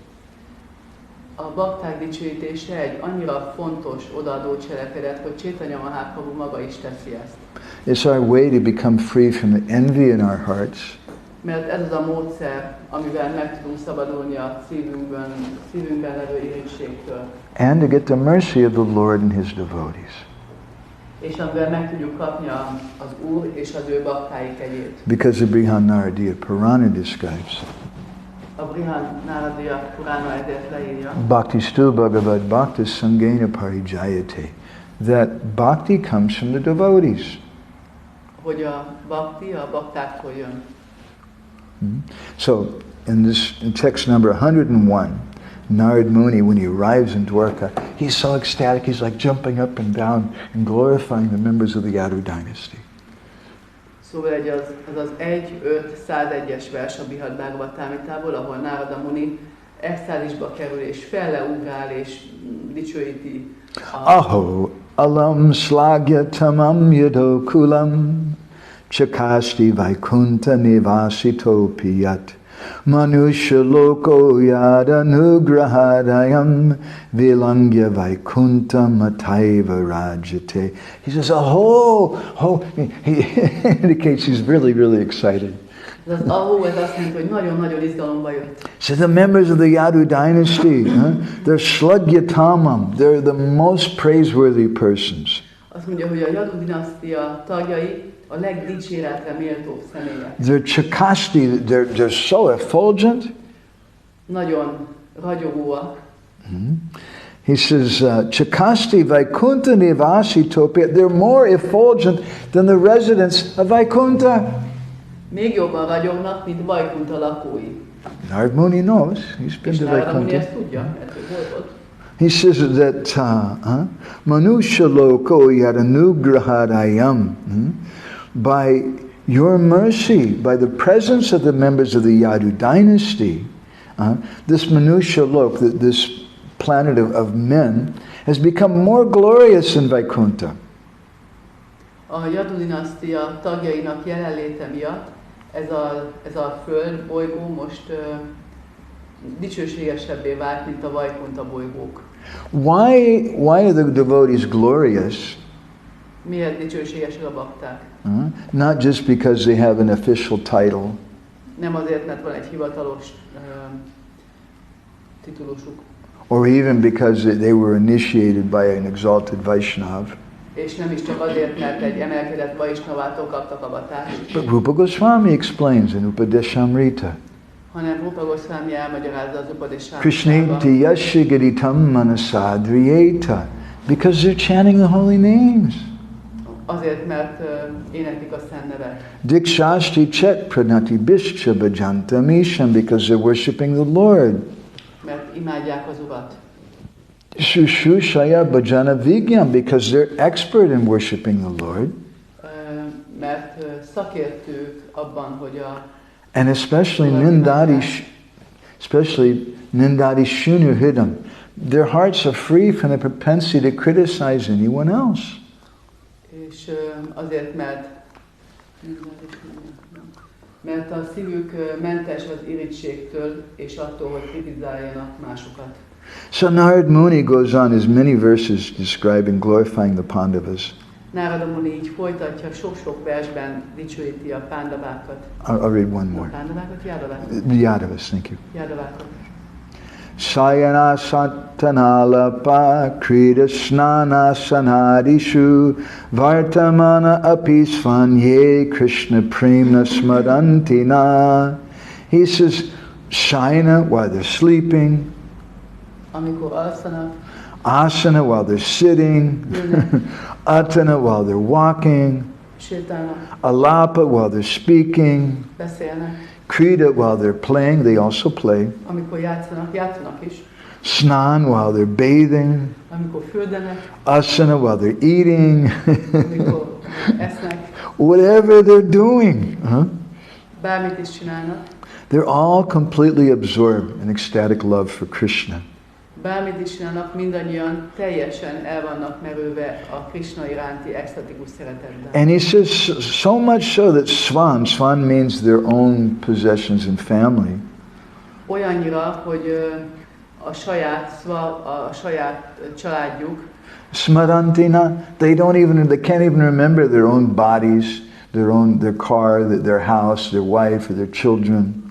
[SPEAKER 2] A bakták dicsőítése egy annyira fontos, odaadó cselekedet, hogy Chaitanya Mahaprabhu maga is teszi ezt.
[SPEAKER 1] It's our way to become free from the envy in our hearts.
[SPEAKER 2] Mert ez az a módszer, amivel meg tudunk szabadulni a szívünkben levő irítségtől.
[SPEAKER 1] And to get the mercy of the Lord and His devotees.
[SPEAKER 2] És amivel meg tudjuk kapni az Úr és az ő baktái kegyét.
[SPEAKER 1] Because the Brihad Naradiya Purana describes.
[SPEAKER 2] A Brihad Naradiya Purana ezért leírja.
[SPEAKER 1] Bhakti stu bhagavad bhakti sangena parijayate. That bhakti comes from the devotees.
[SPEAKER 2] Hogy a bhakti a baktáktól jön.
[SPEAKER 1] So, in text number 101, Narad Muni, when he arrives in Dwarka, he's so ecstatic, he's like jumping up and down and glorifying the members of the Yadu dynasty.
[SPEAKER 2] Szóval ez az 1-5-101-es vers a Brihad Bhagavatamritából, ahol Narada Muni extázisba kerül, és felleugrál, és dicsőíti
[SPEAKER 1] Aho alam slagya tamam yado kulam chakasti vaikunta nivasito piyat manusha loko yadanugrahadayam vilangya vaikunta mataiva rajate. He says, he indicates he's really excited.
[SPEAKER 2] Ez az ahó, ez azt mondja, hogy nagyon-nagyon izgalomba jött.
[SPEAKER 1] So the members of the Yadu dynasty, they're slagyatamam, they're the most praiseworthy persons.
[SPEAKER 2] Azt mondja, hogy a Yadu dinasztia tagjai a legdicséretre méltóbb személyek.
[SPEAKER 1] They're chakasti, they're so effulgent.
[SPEAKER 2] Nagyon ragyogóak.
[SPEAKER 1] He says, Chakasti Vaikuntha Nivasi Topya, they're more effulgent than the residents of Vaikuntha.
[SPEAKER 2] Még jobban ragyognak, mint Vaikuntha lakói.
[SPEAKER 1] Narada Muni knows, he's been to
[SPEAKER 2] Narada Muni
[SPEAKER 1] Vaikuntha.
[SPEAKER 2] ezt tudja, mert ő volt ott.
[SPEAKER 1] He says that Manusha Loko Yadanugrahadayam, by your mercy, by the presence of the members of the Yadu dynasty, this Manusha Lok, this planet of men, has become more glorious in Vaikuntha.
[SPEAKER 2] A Yadu dinasztia tagjainak jelenléte miatt ez a föld, bolygó most dicsőségesebbé vált, mint a Vaikuntha bolygók.
[SPEAKER 1] Why are the devotees glorious?
[SPEAKER 2] Miért dicsőségesek a bakták?
[SPEAKER 1] Not just because they have an official title,
[SPEAKER 2] Nem azért, mert van egy hivatalos titulusuk,
[SPEAKER 1] or even because they were initiated by an exalted Vaishnav.
[SPEAKER 2] és nem is csak azért, mert egy emelkedett Vaishnavától kaptak avatást,
[SPEAKER 1] But Rupa Goswami explains in Upadeshamrita,
[SPEAKER 2] hanem Rupa Goswami elmagyarázza az Upadeshamritában,
[SPEAKER 1] Krishneti yashigaritam manasadriyeta, because they're chanting the holy names.
[SPEAKER 2] azért, mert éneklik a szent nevet.
[SPEAKER 1] Dikshashti chet pranati bishcha bhajantam isham, because they're worshipping the Lord.
[SPEAKER 2] Mert imádják az Urat.
[SPEAKER 1] Shushushaya bhajana vigyam, because they're expert in worshipping the Lord.
[SPEAKER 2] Mert szakértők abban, hogy
[SPEAKER 1] And especially nindadi shunuhidam. Their hearts are free from the propensity to criticize anyone else.
[SPEAKER 2] és azért, mert a szívük mentes az irítségtől, és attól, hogy kritizáljanak másokat.
[SPEAKER 1] So Narada Muni goes on his many verses describing, glorifying the Pandavas.
[SPEAKER 2] Narada Muni így folytatja, sok-sok versben dicsőíti a pándavákat.
[SPEAKER 1] I'll read one more.
[SPEAKER 2] Pándavákat? Jádavákat.
[SPEAKER 1] The Yadavas, thank you.
[SPEAKER 2] Jádavákat.
[SPEAKER 1] Sayana satanalapa krida snana sanadishu vartamana apisvanye Krishna premna smarantina. He says, shayana while they're sleeping,
[SPEAKER 2] Amikor alszanak,
[SPEAKER 1] asana while they're sitting, atana while they're walking,
[SPEAKER 2] sétálnak,
[SPEAKER 1] alapa while they're speaking,
[SPEAKER 2] beszélnek,
[SPEAKER 1] krida while they're playing, they also play,
[SPEAKER 2] amikor játszanak is,
[SPEAKER 1] snan while they're bathing,
[SPEAKER 2] amikor fürdenek,
[SPEAKER 1] asana while they're eating,
[SPEAKER 2] amikor esznek,
[SPEAKER 1] whatever they're doing.
[SPEAKER 2] bármit is csinálnak,
[SPEAKER 1] They're all completely absorbed in ecstatic love for Krishna.
[SPEAKER 2] bármit is csinálnak, mindannyian teljesen el vannak merülve a Krishna iránti extatikus szeretetben.
[SPEAKER 1] And he says, so much so that swan means their own possessions and family.
[SPEAKER 2] Olyannyira, hogy a saját családjuk,
[SPEAKER 1] Smarantina, they can't even remember their own bodies, their car, their house, their wife, or their children.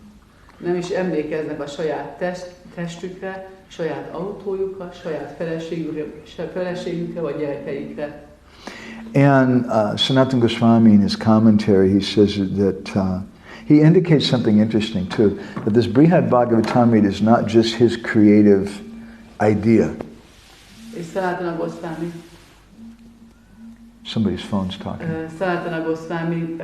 [SPEAKER 2] nem is emlékeznek a saját testükre, saját autójukra, saját feleségükre vagy gyerekeikre.
[SPEAKER 1] And Sanatana Goswami in his commentary, he says that he indicates something interesting too, that this Brihad Bhagavatamrita is not just his creative idea.
[SPEAKER 2] És Sanatana Goswami,
[SPEAKER 1] Somebody's phone's talking.
[SPEAKER 2] Sanatana Goswami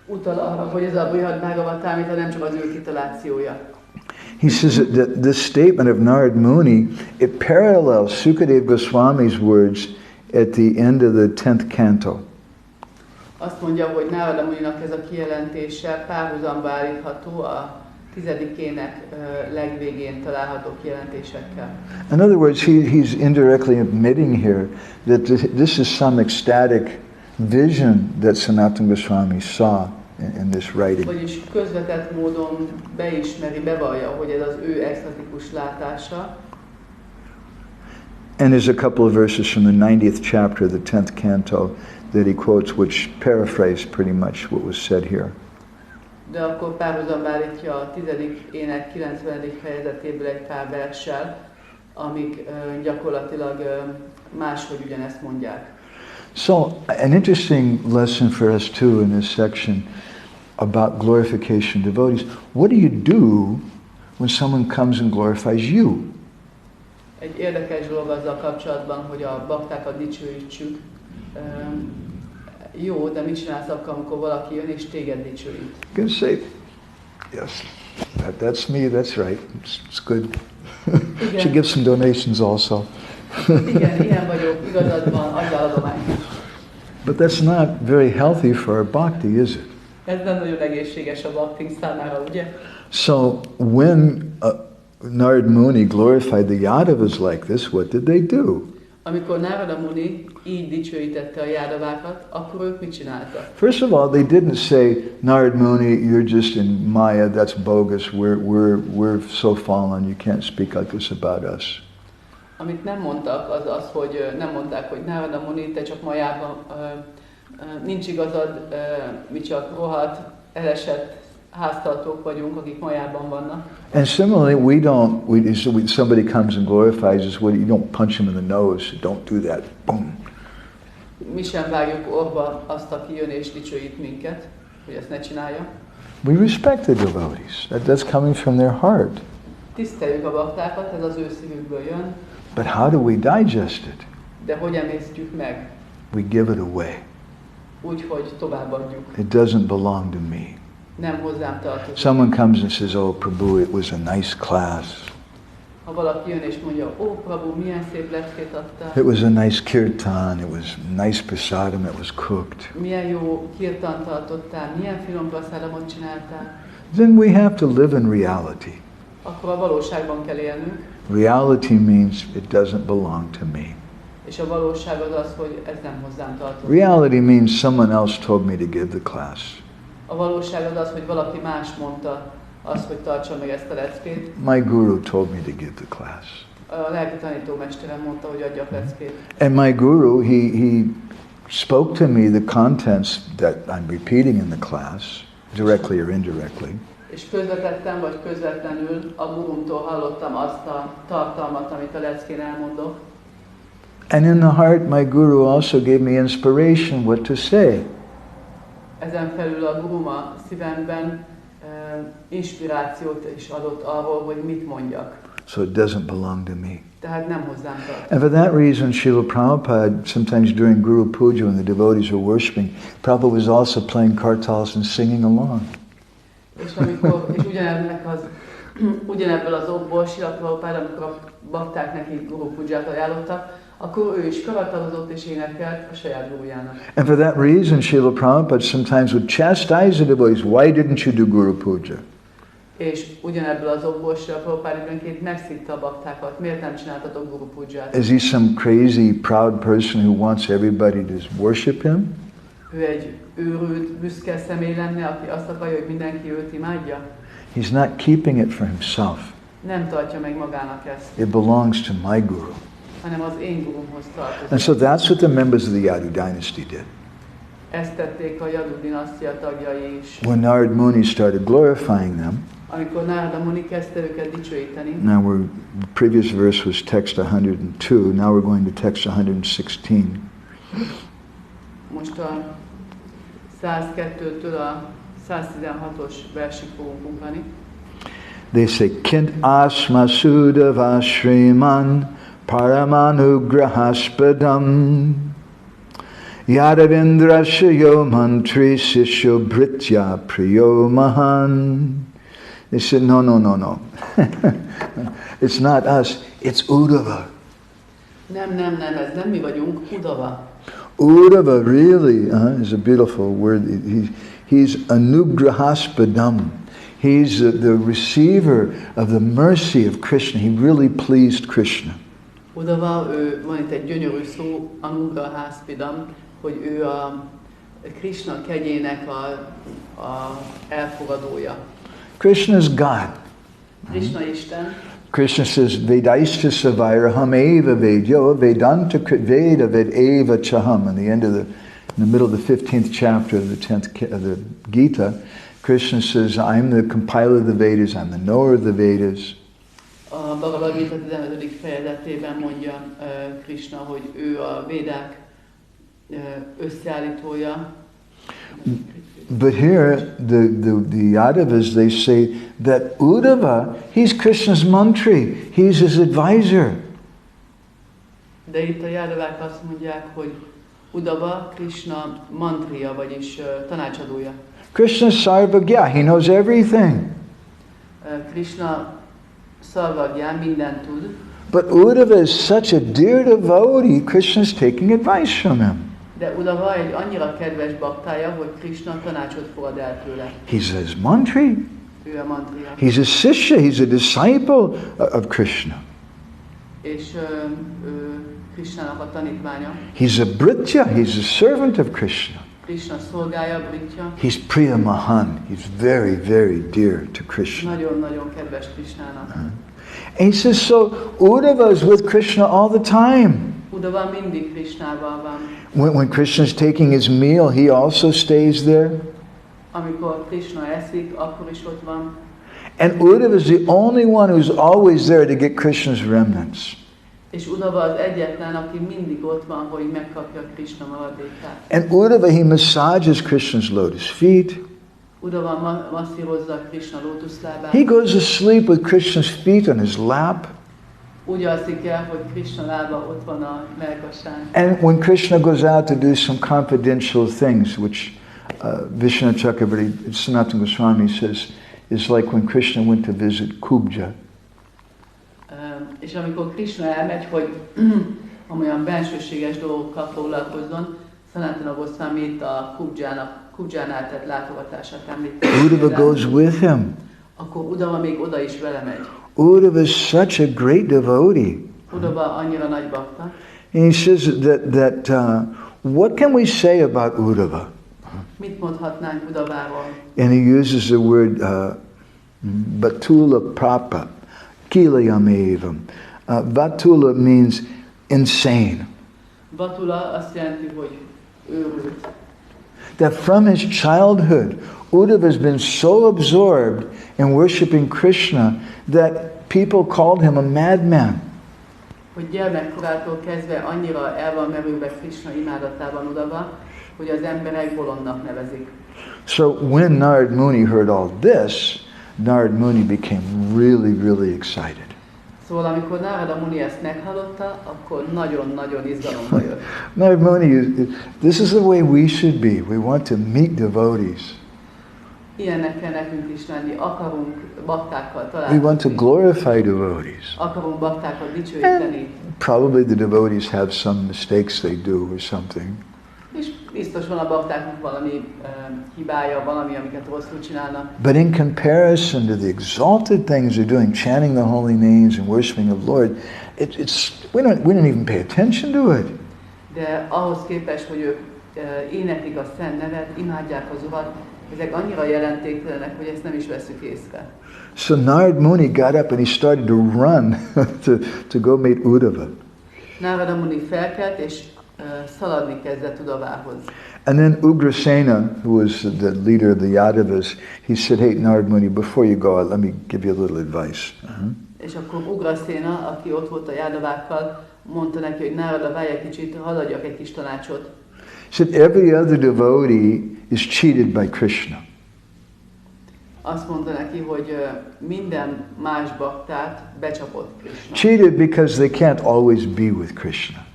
[SPEAKER 2] utal arra, hogy ez a Brihad Bhagavatamrita nem csak az ő kitalációja.
[SPEAKER 1] He says that this statement of Narada Muni, it parallels Sukadeva Goswami's words at the end of the 10th canto.
[SPEAKER 2] Azt mondja, hogy Narada Muninak ez a kijelentése párhuzamba állítható a 10. ének legvégén található kijelentésekkel.
[SPEAKER 1] In other words, he's indirectly admitting here that this is some ecstatic vision that Sanatana Goswami saw in this writing.
[SPEAKER 2] Vagyis közvetett módon bevallja, hogy ez az ő extatikus látása.
[SPEAKER 1] And there's a couple of verses from the 90th chapter of the 10th canto that he quotes, which paraphrase pretty much what was said here.
[SPEAKER 2] De akkor párhuzamba állítja a 10. ének 90. fejezetéből egy pár verssel, amik gyakorlatilag máshogy ugyanezt mondják.
[SPEAKER 1] So, an interesting lesson for us too in this section about glorification devotees. What do you do when someone comes and glorifies you.
[SPEAKER 2] Egy érdekes dolog azzal kapcsolatban, hogy a baktákat dicsőítsük. Jó, de mit csinálsz akkor, amikor valaki jön és téged dicsőít?
[SPEAKER 1] You can say, yes, that's me, that's right, it's good. Should give some donations also.
[SPEAKER 2] Igen, ilyen vagyok, igazad van, adjál adományt.
[SPEAKER 1] But that's not very healthy for our bhakti, is it?
[SPEAKER 2] Ez nem nagyon egészséges a baktik számára, ugye?
[SPEAKER 1] So when Narada Muni glorified the Yadavas like this, what did they do?
[SPEAKER 2] Amikor Narada Muni így dicsőítette a Jádavákat, akkor ők mit csináltak?
[SPEAKER 1] First of all, they didn't say, Narada Muni, you're just in Maya, that's bogus, we're so fallen, you can't speak like this about us.
[SPEAKER 2] Amit nem mondtak, az az, hogy nem mondták, hogy Narada Muni, te csak Mayában, nincs igazad, mi csak rohadt, elesett háztartók vagyunk, akik Mayában vannak.
[SPEAKER 1] And similarly, somebody comes and glorifies us, you don't punch him in the nose, don't do that, boom.
[SPEAKER 2] Mi sem vágjuk orba azt, aki jön és dicsőít minket, hogy ezt ne csinálja.
[SPEAKER 1] We respect the devotees, that's coming from their heart.
[SPEAKER 2] Tiszteljük a baktákat, ez az ő szívükből jön.
[SPEAKER 1] But how do we digest it?
[SPEAKER 2] De hogy emésztjük meg?
[SPEAKER 1] We give it away.
[SPEAKER 2] Úgy, hogy továbbadjuk.
[SPEAKER 1] It doesn't belong to me.
[SPEAKER 2] Nem hozzám tartozik.
[SPEAKER 1] Someone comes and says, oh Prabhu, it was a nice class.
[SPEAKER 2] Ha valaki jön és mondja, ó Prabhu, milyen szép leckét adtál.
[SPEAKER 1] It was a nice kirtan, it was nice prasadam, it was cooked.
[SPEAKER 2] Milyen jó kirtan tartottál, milyen finom prasadamot csináltál.
[SPEAKER 1] Then we have to live in reality.
[SPEAKER 2] Akkor a valóságban kell élnünk.
[SPEAKER 1] Reality means it doesn't belong to me.
[SPEAKER 2] És a valóság az az, hogy ez nem hozzám tartozik.
[SPEAKER 1] Reality means someone else told me to give the class.
[SPEAKER 2] A valóság az az, hogy valaki más mondta azt, hogy tartsa meg ezt a leckét.
[SPEAKER 1] My guru told me to give the class.
[SPEAKER 2] A lelki tanítómesterem mondta, hogy adjak leckét.
[SPEAKER 1] And my guru, he spoke to me the contents that I'm repeating in the class, directly or indirectly.
[SPEAKER 2] És közvetettem, vagy közvetlenül a gurumtól hallottam azt a tartalmat, amit a leckén elmondok.
[SPEAKER 1] And in the heart, my guru also gave me inspiration what to say.
[SPEAKER 2] Ezen felül a gurum a szívemben inspirációt is adott arról, hogy mit mondjak.
[SPEAKER 1] So it doesn't belong to me.
[SPEAKER 2] Tehát nem hozzám tartozik.
[SPEAKER 1] And for that reason, Srila Prabhupada, sometimes during Guru Puja, when the devotees were worshipping, Prabhupada was also playing kartals and singing along.
[SPEAKER 2] És ugyanebből az okból Srila Prabhupada, amikor a bakták neki Guru Puját ajánlottak, akkor ő is karatarozott és énekelt a saját gurujának.
[SPEAKER 1] And for that reason, Srila Prabhupada sometimes would chastise the devotees. Why didn't you do Guru Puja?
[SPEAKER 2] És ugyanebből az okból Srila Prabhupada időnként megszitta a baktákat. Miért nem csináltatok Guru Puját?
[SPEAKER 1] Is he some crazy, proud person who wants everybody to worship him?
[SPEAKER 2] Ő egy őrült, büszke személy lenne, aki azt akarja, hogy mindenki őt imádja?
[SPEAKER 1] He's not keeping it for himself.
[SPEAKER 2] Nem tartja meg magának ezt.
[SPEAKER 1] It belongs to my guru.
[SPEAKER 2] Hanem az én gurumhoz tartozik.
[SPEAKER 1] And so that's what the members of the Yadu dynasty did.
[SPEAKER 2] Ezt tették a Yadu dinasztia tagjai is.
[SPEAKER 1] When Narada Muni started glorifying them,
[SPEAKER 2] amikor Narada Muni kezdte őket dicsőíteni.
[SPEAKER 1] Now the previous verse was text 102, now we're going to text 116.
[SPEAKER 2] Most a 102-től a 116-os versig fogunk ugrani.
[SPEAKER 1] They say, Kint asma sudava shriman paramanugrahaspadam Yadavindrashayo mantri sisho britya priyo mahan. They said, no. It's not us, it's Uddhava.
[SPEAKER 2] Nem, ez nem mi vagyunk, Uddhava.
[SPEAKER 1] Uddhava really is a beautiful word. He's anugrahaspadam. He's the receiver of the mercy of Krishna. He really pleased Krishna.
[SPEAKER 2] Uddhava, van itt egy gyönyörű szó, anugrahaspadam, hogy ő a Krishna kegyének a elfogadója.
[SPEAKER 1] Krishna is God.
[SPEAKER 2] Krishna Isten.
[SPEAKER 1] Krishna says, Vedaishta savairaham eva vedyo vedanta veda ved eva chaham. In the middle of the 15th chapter of the 10th of the Gita, Krishna says, I'm the compiler of the Vedas, I'm the knower of the Vedas.
[SPEAKER 2] A Bhagavad Gita 15. fejezetében mondja Krishna, hogy ő a védák összeállítója.
[SPEAKER 1] But here, the Yadavas, they say that Uddhava, he's Krishna's mantri, he's his advisor.
[SPEAKER 2] De itt a Jádavák azt mondják, hogy Uddhava Krishna mantriya, vagyis tanácsadója.
[SPEAKER 1] Krishna Sarvagya, he knows everything.
[SPEAKER 2] Krishna Sarvagya, mindent tud.
[SPEAKER 1] But Uddhava is such a dear devotee, Krishna's taking advice from him.
[SPEAKER 2] De Uddhava egy annyira kedves baktája, hogy Krishna tanácsot fogad el tőle.
[SPEAKER 1] He's his mantri.
[SPEAKER 2] Ő a mantriya.
[SPEAKER 1] He's a sishya, he's a disciple of Krishna.
[SPEAKER 2] És Krishnának a tanítványa.
[SPEAKER 1] He's a britya, he's a servant of Krishna.
[SPEAKER 2] Krishna szolgája, britya.
[SPEAKER 1] He's Priya Mahan, he's very, very dear to Krishna.
[SPEAKER 2] Nagyon-nagyon kedves Krishnának.
[SPEAKER 1] And he says, so Uddhava is with Krishna all the time.
[SPEAKER 2] Uddhava mindig Krishnával van.
[SPEAKER 1] When Krishna's taking his meal, he also stays there.
[SPEAKER 2] Amikor Krishna eszik, akkor is ott van.
[SPEAKER 1] And Uddhava is the only one who's always there to get Krishna's remnants.
[SPEAKER 2] És Uddhava az egyetlen, aki mindig ott van, hogy megkapja Krishna maradékát.
[SPEAKER 1] And Uddhava, he massages Krishna's lotus feet.
[SPEAKER 2] Uddhava masszírozza Krishna lótuszlábát.
[SPEAKER 1] He goes to sleep with Krishna's feet on his lap.
[SPEAKER 2] Úgy alszik el, hogy Krishna lába ott van a mellkasán.
[SPEAKER 1] And when Krishna goes out to do some confidential things, which Vishnu Chakravarti, Sanatana Goswami says, is like when Krishna went to visit Kubja.
[SPEAKER 2] És amikor Krishna elmegy, hogy olyan bensőséges dolgokkal foglalkozzon, Sanatana Goswami itt a Kubjánál tett látogatását említi.
[SPEAKER 1] Uddhava goes with him.
[SPEAKER 2] Akkor Uddhava még oda is vele megy.
[SPEAKER 1] Uddhava is such a great devotee.
[SPEAKER 2] Uddhava annyira nagy bakta.
[SPEAKER 1] And he says that what can we say about Uddhava?
[SPEAKER 2] Mit mondhatnánk Uddhaváról?
[SPEAKER 1] And he uses the word Batula Prapa, Kilayamevam. Batula means insane.
[SPEAKER 2] Batula azt jelenti, hogy őrült.
[SPEAKER 1] That from his childhood, Uddhava has been so absorbed in worshiping Krishna that people called him a madman.
[SPEAKER 2] Hogy gyermekkorától kezdve annyira el van merülve Krishna imádatában Uddhava, hogy az emberek bolondnak nevezik.
[SPEAKER 1] So when Narada Muni heard all this, Narada Muni became really, really excited.
[SPEAKER 2] Szóval amikor Narada Muni ezt meghallotta, akkor nagyon-nagyon izgalomba jött.
[SPEAKER 1] Narada Muni, this is the way we should be. We want to meet devotees.
[SPEAKER 2] Ilyennek kell nekünk is lenni. Akarunk baktákkal
[SPEAKER 1] We want to
[SPEAKER 2] találkozni.
[SPEAKER 1] glorify devotees.
[SPEAKER 2] Akarunk baktákat dicsőíteni.
[SPEAKER 1] Probably the devotees have some mistakes they do or something.
[SPEAKER 2] És biztos van a baktáknak valami hibája, valami, amiket rosszul csinálnak.
[SPEAKER 1] But in comparison to the exalted things they're doing, chanting the holy names and worshiping the Lord, we don't even pay attention to it.
[SPEAKER 2] De ahhoz képest, hogy ők éneklik a szent nevet, imádják az Urat, ezek annyira jelentéktelenek, hogy ezt nem is veszük észre.
[SPEAKER 1] So Narada Muni got up and he started to run to go meet Uddhava.
[SPEAKER 2] Narada Muni felkelt és szaladni kezdett Uddhavához.
[SPEAKER 1] And then Ugrasena, who was the leader of the Yadavas, he said, hey, Narada Muni, before you go, let me give you a little advice.
[SPEAKER 2] És akkor Ugrasena, aki ott volt a Jádavákkal, mondta neki, hogy Narada, várj egy kicsit, hadd adjak egy kis tanácsot.
[SPEAKER 1] He said, every other devotee is cheated by Krishna.
[SPEAKER 2] Azt mondta neki, hogy minden más baktát becsapott Krishna.
[SPEAKER 1] Cheated because they can't always be with Krishna.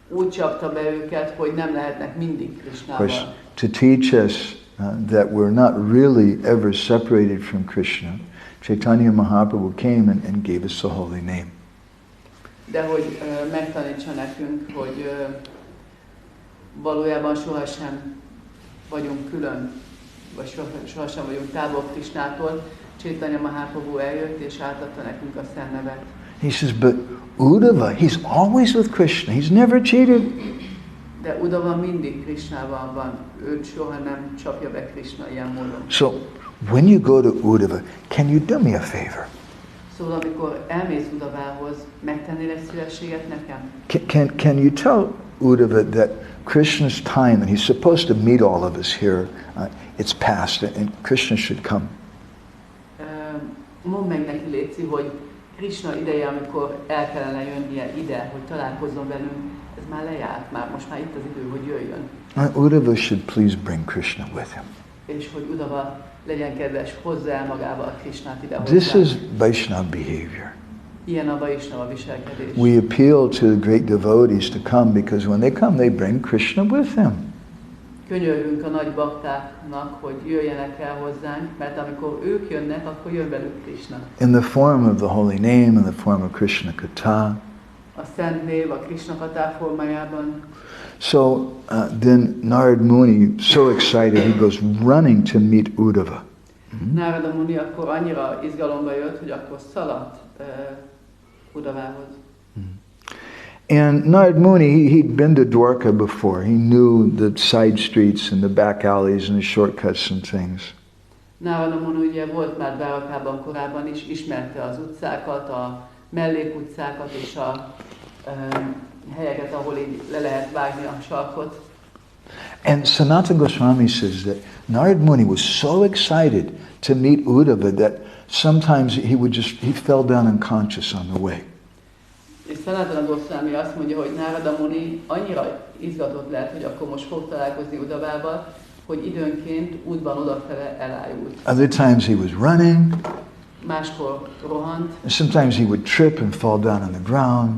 [SPEAKER 2] Úgy csapta be őket, hogy nem lehetnek mindig
[SPEAKER 1] Of course,
[SPEAKER 2] Krishnával.
[SPEAKER 1] to teach us that we're not really ever separated from Krishna, Chaitanya Mahaprabhu came and gave us the holy name.
[SPEAKER 2] De hogy megtanítsa nekünk, hogy valójában sohasem vagyunk külön, vagy sohasem vagyunk távol Krishnától. Chaitanya Mahaprabhu eljött és átadta nekünk a szent nevet.
[SPEAKER 1] He says, but Uddhava, he's always with Krishna. He's never cheated.
[SPEAKER 2] De Uddhava mindig Krishnával van. Őt soha nem csapja be Krishna ilyen módon.
[SPEAKER 1] So when you go to Uddhava, can you do me a favor?
[SPEAKER 2] Szóval amikor elmész Uddhavához, megtennél egy szívességet nekem?
[SPEAKER 1] Can you tell Uddhava that Krishna's time, and he's supposed to meet all of us here, it's past, and Krishna should come.
[SPEAKER 2] Mondd meg neki, léci, hogy Krishna ideje, amikor el kellene jönnie ide, hogy találkozzon velünk, ez már lejárt, most már itt az idő, hogy jöjjön.
[SPEAKER 1] Uddhava should please bring Krishna with him.
[SPEAKER 2] És hogy Uddhava legyen kedves, hozza el magával Krishnát ide
[SPEAKER 1] This
[SPEAKER 2] hozzá.
[SPEAKER 1] is Vaishnava behavior.
[SPEAKER 2] Ilyen a Vaishnava viselkedés.
[SPEAKER 1] We appeal to the great devotees to come because when they come, they bring Krishna with them.
[SPEAKER 2] Könyörgünk a nagy baktáknak, hogy jöjjenek el hozzánk, mert amikor ők jönnek, akkor jön velük Krishna.
[SPEAKER 1] In the form of the holy name, in the form of Krishna Katha.
[SPEAKER 2] A szent név a Krishna Katha formájában.
[SPEAKER 1] So then Narad Muni, so excited, he goes running to meet Uddhava.
[SPEAKER 2] Narada Muni akkor annyira izgalomba jött, hogy akkor szaladt Uddhavához.
[SPEAKER 1] And Narad Muni, he'd been to Dwarka before. He knew the side streets and the back alleys and the shortcuts and things.
[SPEAKER 2] Narada Muni ugye volt már Dwarkában korábban is, ismerte az utcákat, a mellékutcákat és a helyeket, ahol így le lehet vágni a sarkot.
[SPEAKER 1] And Sanatana Goswami says that Narad Muni was so excited to meet Uddhava that sometimes he fell down unconscious on the way.
[SPEAKER 2] És Sanatana Goswami azt mondja, hogy Narada Muni annyira izgatott lett, hogy akkor most fog találkozni Uddhavával, hogy időnként útban odafele elájult.
[SPEAKER 1] Other times he was running.
[SPEAKER 2] Máskor rohant.
[SPEAKER 1] And sometimes he would trip and fall down on the ground.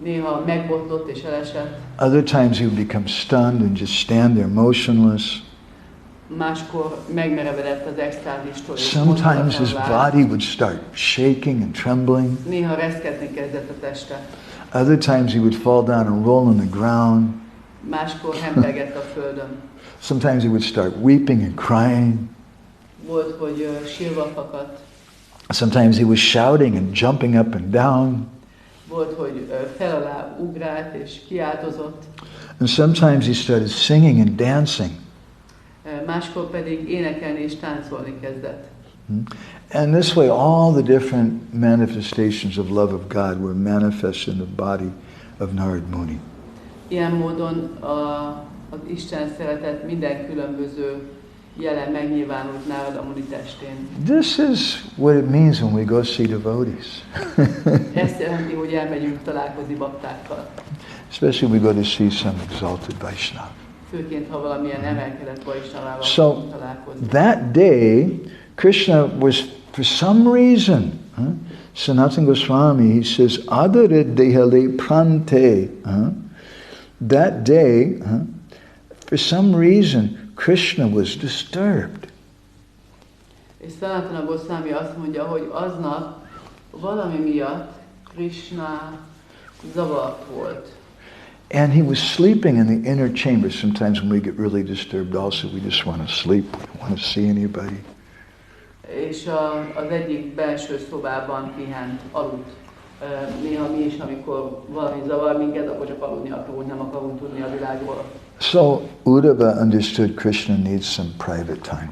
[SPEAKER 2] Néha megbotlott és elesett.
[SPEAKER 1] Other times he would become stunned and just stand there motionless.
[SPEAKER 2] Máskor megmerevedett az extázistól.
[SPEAKER 1] Sometimes his body would start shaking and trembling.
[SPEAKER 2] Néha reszketni kezdett a teste.
[SPEAKER 1] Other times he would fall down and roll on the ground.
[SPEAKER 2] Máskor hempegett a földön.
[SPEAKER 1] Sometimes he would start weeping and crying.
[SPEAKER 2] Volt, hogy sírva fakadt.
[SPEAKER 1] Sometimes he was shouting and jumping up and down.
[SPEAKER 2] Volt, hogy fel alá ugrált és kiáltozott.
[SPEAKER 1] And sometimes he started singing and dancing.
[SPEAKER 2] Máskor pedig énekelni és táncolni kezdett.
[SPEAKER 1] And this way all the different manifestations of love of God were manifest in the body of Narad Muni.
[SPEAKER 2] Ilyen módon az Isten szeretet minden különböző jelen megnyilvánult Narada Muni testén.
[SPEAKER 1] This is what it means when we go see devotees.
[SPEAKER 2] Ezt jelenti, hogy elmegyünk találkozni baktákkal.
[SPEAKER 1] Especially we go to see some exalted Vaishnava.
[SPEAKER 2] Főként, ha valamilyen emelkedett Vaishnavával találkozni.
[SPEAKER 1] That day, Krishna was, for some reason, Sanatana Goswami, he says, Adare dehale prante. That day, for some reason, Krishna was disturbed.
[SPEAKER 2] És Sanatana Goswami azt mondja, hogy aznap valami miatt Krishna zavart volt.
[SPEAKER 1] And he was sleeping in the inner chamber. Sometimes when we get really disturbed also, we just want to sleep. We don't want to see anybody.
[SPEAKER 2] És az egyik belső szobában pihent, aludt. Néha mi is, amikor valami zavar minket, akkor csak aludni akarunk, nem akarunk tudni a világról.
[SPEAKER 1] So Uddhava understood Krishna needs some private time.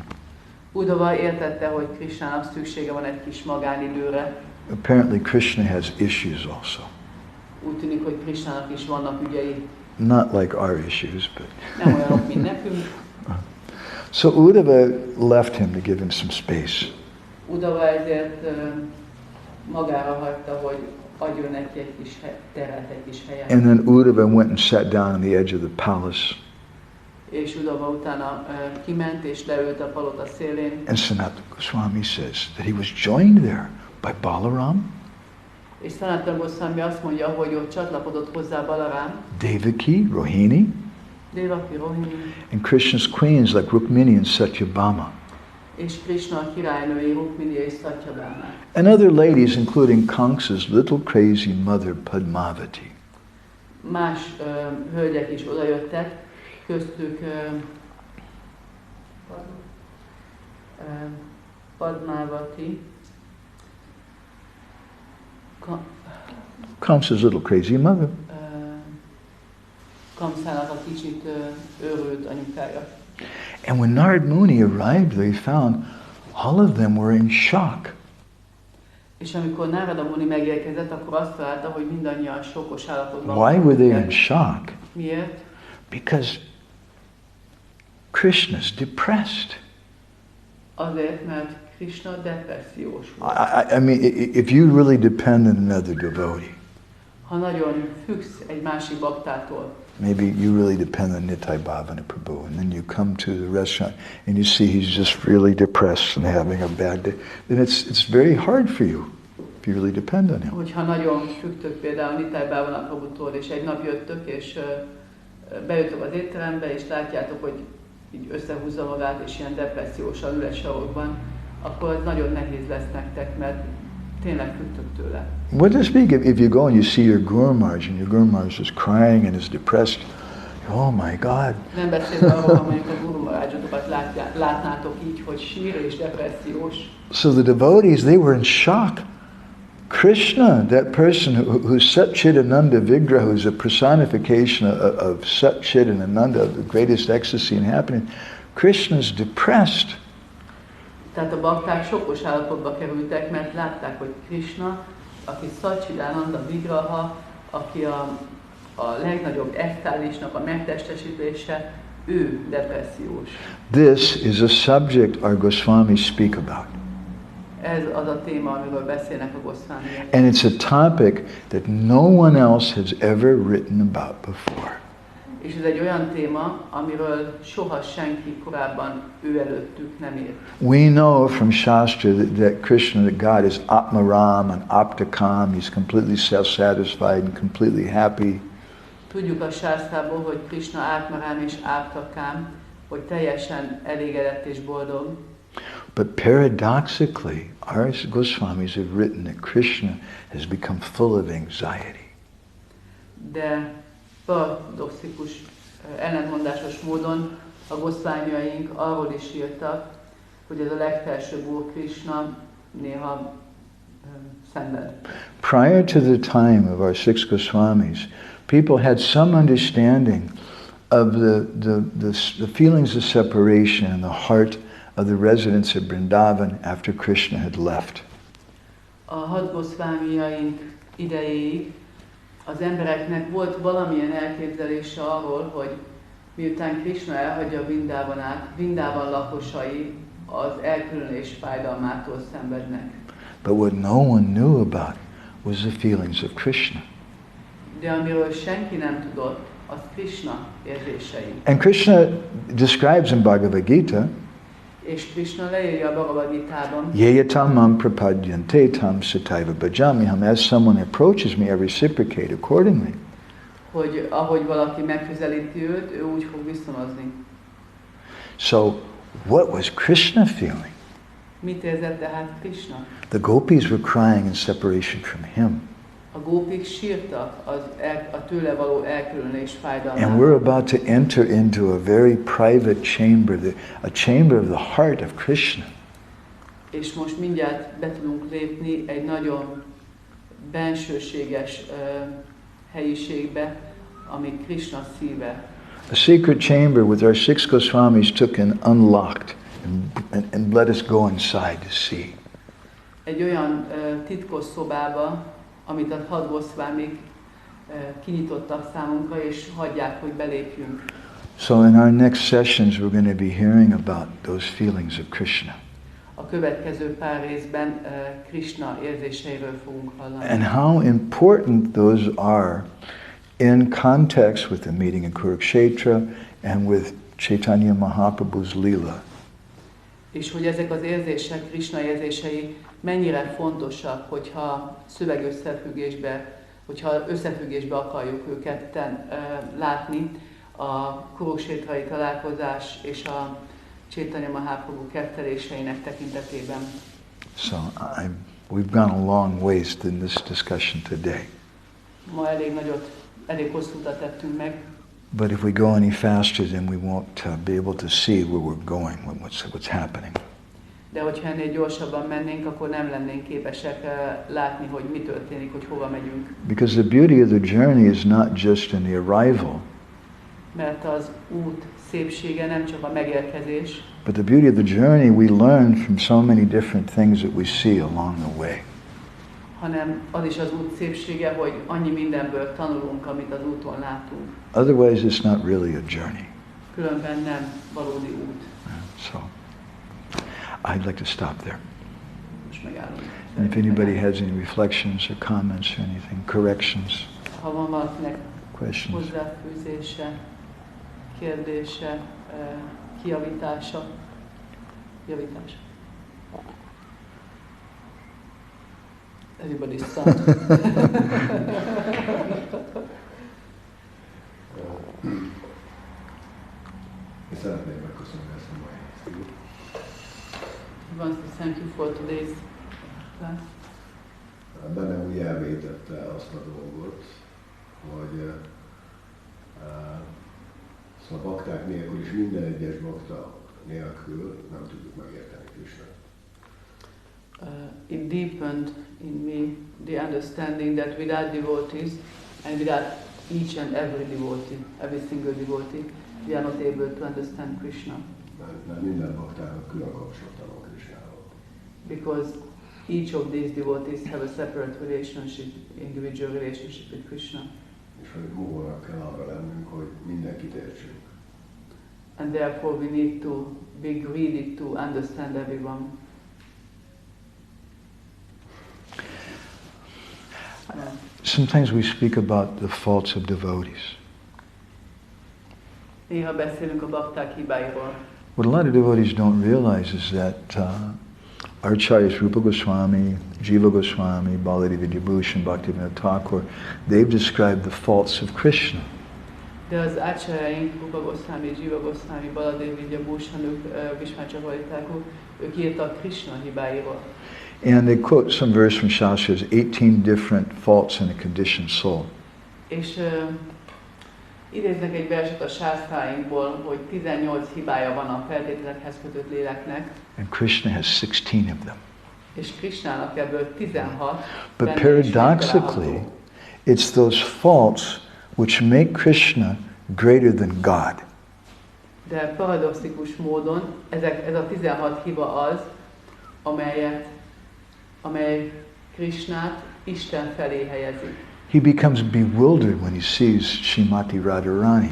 [SPEAKER 2] Uddhava értette, hogy Krishnának szüksége van egy kis magánidőre.
[SPEAKER 1] Apparently Krishna has issues also.
[SPEAKER 2] Úgy tűnik, hogy Krishnának is vannak ügyei.
[SPEAKER 1] Not like our issues, but...
[SPEAKER 2] Nem olyanok, mint nekünk.
[SPEAKER 1] So Uddhava left him to give him some space.
[SPEAKER 2] Uddhava ezért magára hagyta, hogy adjon neki egy kis teret, egy kis helyet.
[SPEAKER 1] And then Uddhava went and sat down on the edge of the palace.
[SPEAKER 2] És Uddhava utána kiment és leült a palota szélén.
[SPEAKER 1] And Sanatana Goswami says that he was joined there by Balaram,
[SPEAKER 2] És Sanatana Goswami azt mondja, hogy ott csatlakozott hozzá Balaram,
[SPEAKER 1] Devaki, Rohini,
[SPEAKER 2] Devaki, Rohini,
[SPEAKER 1] and Krishna's queens like Rukmini and Satyabhama.
[SPEAKER 2] És Krishna királynői Rukmini és Satyabhama.
[SPEAKER 1] And other ladies, including Kamsa's little crazy mother Padmavati.
[SPEAKER 2] Más hölgyek is odajöttek, köztük Padmavati,
[SPEAKER 1] Kamsa's little crazy mother.
[SPEAKER 2] Kamszának a kicsit őrült anyukája.
[SPEAKER 1] And when Narad Muni arrived, they found all of them were in shock.
[SPEAKER 2] És amikor Narada Muni megérkezett, akkor azt találta, hogy mindannyian sokkos állapotban.
[SPEAKER 1] Why were they in shock?
[SPEAKER 2] Miért?
[SPEAKER 1] Because Krishna's depressed.
[SPEAKER 2] Azért, mert Krishna depressziós volt.
[SPEAKER 1] I mean, if you really depend on another devotee,
[SPEAKER 2] Ha nagyon függsz egy másik baktától,
[SPEAKER 1] maybe you really depend on Nitai Bhavana Prabhu, and then you come to the restaurant and you see he's just really depressed and having a bad day, then it's very hard for you if you really depend on him.
[SPEAKER 2] Hogyha nagyon függtök például Nitai Bhavana Prabhutól, és egy nap jöttök, és bejöttök az étterembe, és látjátok, hogy így összehúzza magát, és ilyen depressziósan ül egy sarokban, akkor az nagyon nehéz lesz nektek, mert tényleg függtök tőle.
[SPEAKER 1] What does it speak if you go and you see your Guru Maharaj and your Guru Maharaj is crying and is depressed? Oh my God!
[SPEAKER 2] Nem beszélve arról, ha mondjuk a Guru Maharajatokat látnátok így, hogy sír és depressziós.
[SPEAKER 1] So the devotees, they were in shock. Krishna, that person who's Sat Chit Ananda Vigraha, who's a personification of Sat Chit and Ananda, the greatest ecstasy and happiness, Krishna's depressed.
[SPEAKER 2] Tehát a bakták sokkos állapotba kerültek, mert látták, hogy Krishna, aki Satchidananda Vigraha, aki a legnagyobb ektálisnak a megtestesítése, ő depressziós.
[SPEAKER 1] This is a subject our Goswamis speak about.
[SPEAKER 2] Ez az a téma, amiről beszélnek a Goswamiak.
[SPEAKER 1] And it's a topic that no one else has ever written about before.
[SPEAKER 2] És ez egy olyan téma, amiről soha senki korábban ő előttük nem írt.
[SPEAKER 1] We know from Shastra that Krishna, that God is Atmaram and Aptakam, he's completely self-satisfied and completely happy.
[SPEAKER 2] Tudjuk a sásztából, hogy Krishna Átmarám és Áptakám, hogy teljesen elégedett és boldog.
[SPEAKER 1] But paradoxically, our Goswamis have written that Krishna has become full of anxiety.
[SPEAKER 2] De paradoxikus, ellentmondásos módon a Goswamiaink arról is írtak, hogy ez a legfelsőbb Úr Krishna néha szenved.
[SPEAKER 1] Prior to the time of our six Goswamis, people had some understanding of the feelings of separation in the heart of the residents of Vrindavan after Krishna had left.
[SPEAKER 2] A hat Goswamiaink idejéig az embereknek volt valamilyen elképzelése arról, hogy miután Krishna elhagyja Vrindavanát, Vrindavan lakosai az elkülönülés fájdalmától szenvednek.
[SPEAKER 1] But what no one knew about was the feelings of Krishna.
[SPEAKER 2] De amiről senki nem tudott, az Krishna érzései.
[SPEAKER 1] And Krishna describes in Bhagavad Gita,
[SPEAKER 2] és Krishna leírja a Bhagavad Gitában,
[SPEAKER 1] Yeyatam mam prapadyante tam sataiva bhajamiham. As someone approaches me, I reciprocate accordingly.
[SPEAKER 2] Hogy ahogy valaki megközelíti őt, ő úgy fog viszonozni.
[SPEAKER 1] So, what was Krishna feeling?
[SPEAKER 2] Mit érzett tehát Krishna?
[SPEAKER 1] The gopis were crying in separation from him.
[SPEAKER 2] A gópik sírtak a tőle való elkülönülés fájdalmában.
[SPEAKER 1] And we're about to enter into a very private chamber, a chamber of the heart of Krishna.
[SPEAKER 2] És most mindjárt be tudunk lépni egy nagyon bensőséges helyiségbe, ami Krishna szíve.
[SPEAKER 1] A secret chamber with our six Goswamis took and unlocked and let us go inside to see.
[SPEAKER 2] Egy olyan titkos szobába, amit a hat Goswamik kinyitottak számunkra, és hagyják, hogy belépjünk.
[SPEAKER 1] So in our next sessions we're going to be hearing about those feelings of Krishna.
[SPEAKER 2] A következő pár részben Krishna érzéseiről fogunk hallani.
[SPEAKER 1] And how important those are in context with the meeting in Kuruksetra and with Chaitanya Mahaprabhu's lila.
[SPEAKER 2] És hogy ezek az érzések, Krishna érzései mennyire fontosak, hogyha összefüggésbe akarjuk őket látni, a kuruksetrai találkozás és a Chaitanya Mahaprabhu ketteléseinek tekintetében.
[SPEAKER 1] So we've gone a long ways in this discussion today.
[SPEAKER 2] Ma elég hosszú utat tettünk meg.
[SPEAKER 1] But if we go any faster, then we won't be able to see where we're going, what's happening.
[SPEAKER 2] De hogyha ennél gyorsabban mennénk, akkor nem lennénk képesek látni, hogy mi történik, hogy hova megyünk.
[SPEAKER 1] Because the beauty of the journey is not just in the arrival.
[SPEAKER 2] Mert az út szépsége nem csak a megérkezés.
[SPEAKER 1] But the beauty of the journey we learn from so many different things that we see along the way.
[SPEAKER 2] Hanem az is az út szépsége, hogy annyi mindenből tanulunk, amit az úton látunk.
[SPEAKER 1] Otherwise it's not really a journey.
[SPEAKER 2] Különben nem valódi út.
[SPEAKER 1] So I'd like to stop there.
[SPEAKER 2] Most megállunk.
[SPEAKER 1] And if anybody has any reflections or comments or anything, corrections.
[SPEAKER 2] Ha van valakinek
[SPEAKER 1] questions?
[SPEAKER 2] Hozzáfűzése, kérdése, kijavítása, javítás. Everybody's stunned.
[SPEAKER 3] Szeretném megköszönni ezt a mai szívét.
[SPEAKER 2] He wants to thank you for today's class.
[SPEAKER 3] Benne úgy elvétette azt a dolgot, hogy szóval bakták nélkül és minden egyes bakta nélkül nem tudjuk megérteni Krisnát.
[SPEAKER 2] It deepened in me the understanding that without devotees and without each and every devotee, every single devotee, we are not able to understand Krishna.
[SPEAKER 3] Mert minden baktának külön kapcsolata van Krisnával.
[SPEAKER 2] Because each of these devotees have a separate relationship, individual relationship with Krishna.
[SPEAKER 3] És hogy múlónak kell arra lennünk, hogy mindenkit értsünk.
[SPEAKER 2] And therefore we need to be greedy to understand everyone.
[SPEAKER 1] Sometimes we speak about the faults of devotees.
[SPEAKER 2] Néha beszélünk a bakták hibáiról.
[SPEAKER 1] What a lot of devotees don't realize is that our acharyas, Rupa Goswami, Jiva Goswami, Baladevi Vibhushan, Bhaktivinoda Thakur, they've described the faults of Krishna.
[SPEAKER 2] De az ácsárjaink, Rupa Goswami, Jiva Goswami, Baladevi Vibhushan, Vishwacharya Thakur, ők írtak Krishna hibáiról.
[SPEAKER 1] And they quote some verse from Shastra, 18 different faults in a conditioned soul.
[SPEAKER 2] És idéznek egy verset a sásztráinkból, hogy 18 hibája van a feltételekhez kötött léleknek.
[SPEAKER 1] And Krishna has 16 of them.
[SPEAKER 2] És Krishnának ebből 16.
[SPEAKER 1] But paradoxically, it's those faults which make Krishna greater than God.
[SPEAKER 2] De paradoxikus módon ez a 16 hiba az, amely Krishnát Isten felé helyezi.
[SPEAKER 1] He becomes bewildered when he sees Srimati Radharani.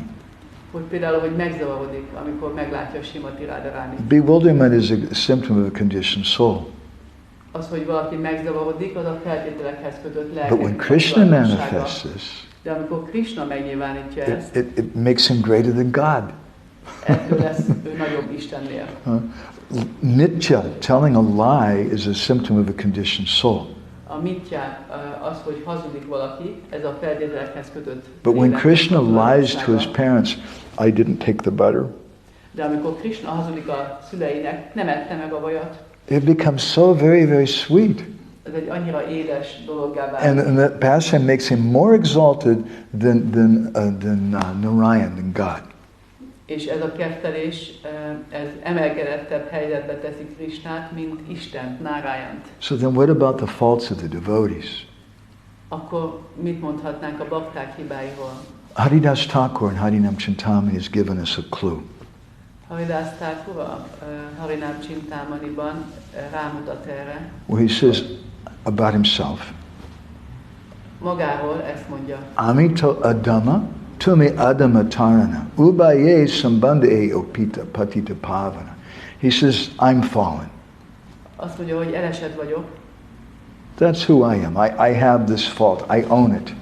[SPEAKER 2] Hogy például, hogy megzavarodik, amikor meglátja Srimati Radharani.
[SPEAKER 1] Bewilderment is a symptom of a conditioned soul.
[SPEAKER 2] Az, hogy valaki megzavarodik, az a feltételekhez kötött lelkek.
[SPEAKER 1] But when Krishna manifests this,
[SPEAKER 2] de amikor Krishna megnyilvánítja ezt,
[SPEAKER 1] it makes him greater than God.
[SPEAKER 2] ettől lesz ő nagyobb Istennél.
[SPEAKER 1] Nitya, telling a lie, is a symptom of a conditioned soul.
[SPEAKER 2] A mitya, az, hogy hazudik valaki, ez a feltételekhez kötött.
[SPEAKER 1] But when Krishna lies to his parents, I didn't take the butter.
[SPEAKER 2] De amikor Krishna hazudik a szüleinek, nem ette meg a vajat.
[SPEAKER 1] It becomes so very, very sweet.
[SPEAKER 2] Ez egy annyira édes dologgá válik.
[SPEAKER 1] And that pastime makes him more exalted than Narayan, than God.
[SPEAKER 2] És ez a kettelés, ez emelkedettebb helyzetbe teszi Krishnát, mint Istent, Narayant.
[SPEAKER 1] So then what about the faults of the devotees?
[SPEAKER 2] Akkor mit mondhatnánk a bakták hibáiról?
[SPEAKER 1] Haridas Thakur in Harinam Chintamani has given us a clue.
[SPEAKER 2] Haridas Thakur a Harinam Chintamaniban rámutat erre.
[SPEAKER 1] Where he says about himself,
[SPEAKER 2] magáról ezt mondja.
[SPEAKER 1] Amito Adama, Tumi Adama Tarana, Ubaye Sambandha Opita Patita Pavana. He says, I'm fallen.
[SPEAKER 2] Azt mondja, hogy elesett vagyok.
[SPEAKER 1] That's who I am. I have this fault. I own it.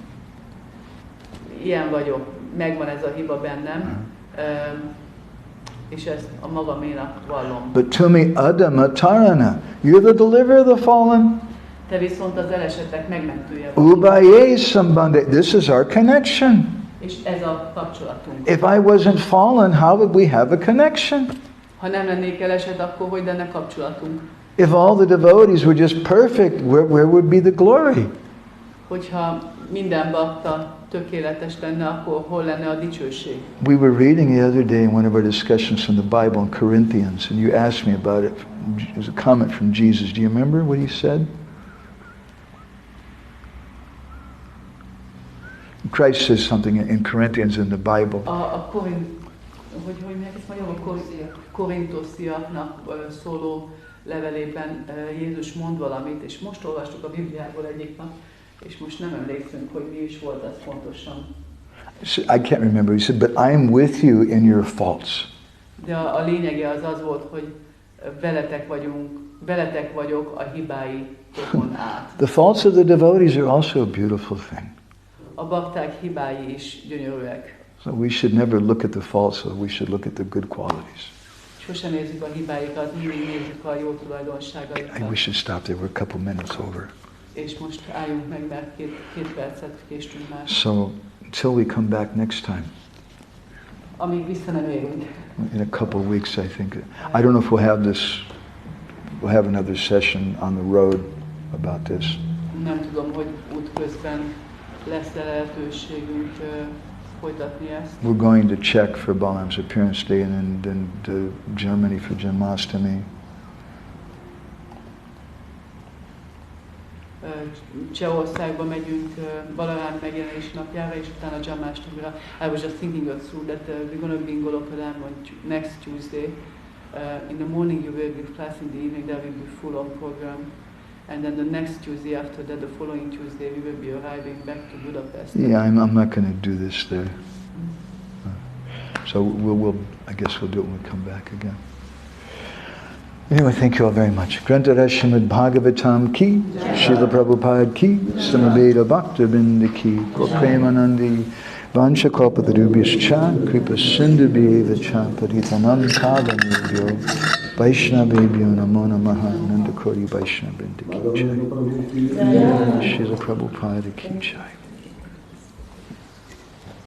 [SPEAKER 2] Ilyen vagyok. Megvan ez a hiba bennem. És ezt a magaménak vallom.
[SPEAKER 1] But Tumi Adama Tarana, you're the deliverer of the fallen.
[SPEAKER 2] Te viszont az elesettek megmentője vagy.
[SPEAKER 1] Ubaye Sambandha. This is our connection.
[SPEAKER 2] És ez a kapcsolatunk.
[SPEAKER 1] If I wasn't fallen, how would we have a connection?
[SPEAKER 2] Ha nem lennék eleset, akkor hogy lenne kapcsolatunk?
[SPEAKER 1] If all the devotees were just perfect, where would be the glory?
[SPEAKER 2] Hogyha minden bakta tökéletes lenne, akkor hol lenne a dicsőség?
[SPEAKER 1] We were reading the other day in one of our discussions from the Bible in Corinthians, and you asked me about it. It was a comment from Jesus. Do you remember what he said? Christ says something in Corinthians in the Bible.
[SPEAKER 2] Korintosziaknak szóló levelében Jézus mond valamit, és most olvastuk a Bibliából egyik nap, és most nem emlékszünk, hogy mi is volt az pontosan.
[SPEAKER 1] I can't remember. He said, but I am with you in your faults.
[SPEAKER 2] De a lényege az volt, hogy veletek vagyok a hibáitokon át.
[SPEAKER 1] The faults of the devotees are also a beautiful thing.
[SPEAKER 2] a bakták hibái is gyönyörűek.
[SPEAKER 1] So we should never look at the faults, so we should look at the good qualities.
[SPEAKER 2] Sosem nézzük a hibáikat, mindig nézzük a jó tulajdonságaikat.
[SPEAKER 1] And we should stop there. We're a couple minutes over.
[SPEAKER 2] És most álljunk meg, mert két percet késtünk már.
[SPEAKER 1] So until we come back next time.
[SPEAKER 2] Amíg vissza nem érünk.
[SPEAKER 1] In a couple of weeks, I think. I don't know if we'll have this. We'll have another session on the road about this.
[SPEAKER 2] Nem tudom, hogy útközben lesz-e lehetőségünk folytatni ezt.
[SPEAKER 1] We're going to Czech for Balaam's appearance day, and then to Germany for Janmashtami.
[SPEAKER 2] Csehországba megyünk Balaam megjelenés napjára, és utána Janmashtami-ra. I was just thinking it through that we're going to be in Golopadam on next Tuesday. In the morning you will give class, in the evening there will be full on program. And then the next Tuesday after that, the following Tuesday, we will be arriving back to Budapest.
[SPEAKER 1] Yeah, I'm not going to do this there. So I guess we'll do it when we come back again. Anyway, thank you all very much. Grantara Srimad Bhagavatam ki, Srila Prabhupada ki, Samaveda Bhakta Binda ki, Premanandi, Vancha Kalpatarubhyas cha, Kripa Sindhu Bheva cha, Paritanam Kavanubhyo, Vaishnavebhyo Namo Namaha, Nanda Kori Vaishnava Binda ki jai. Srila Prabhupada ki jai.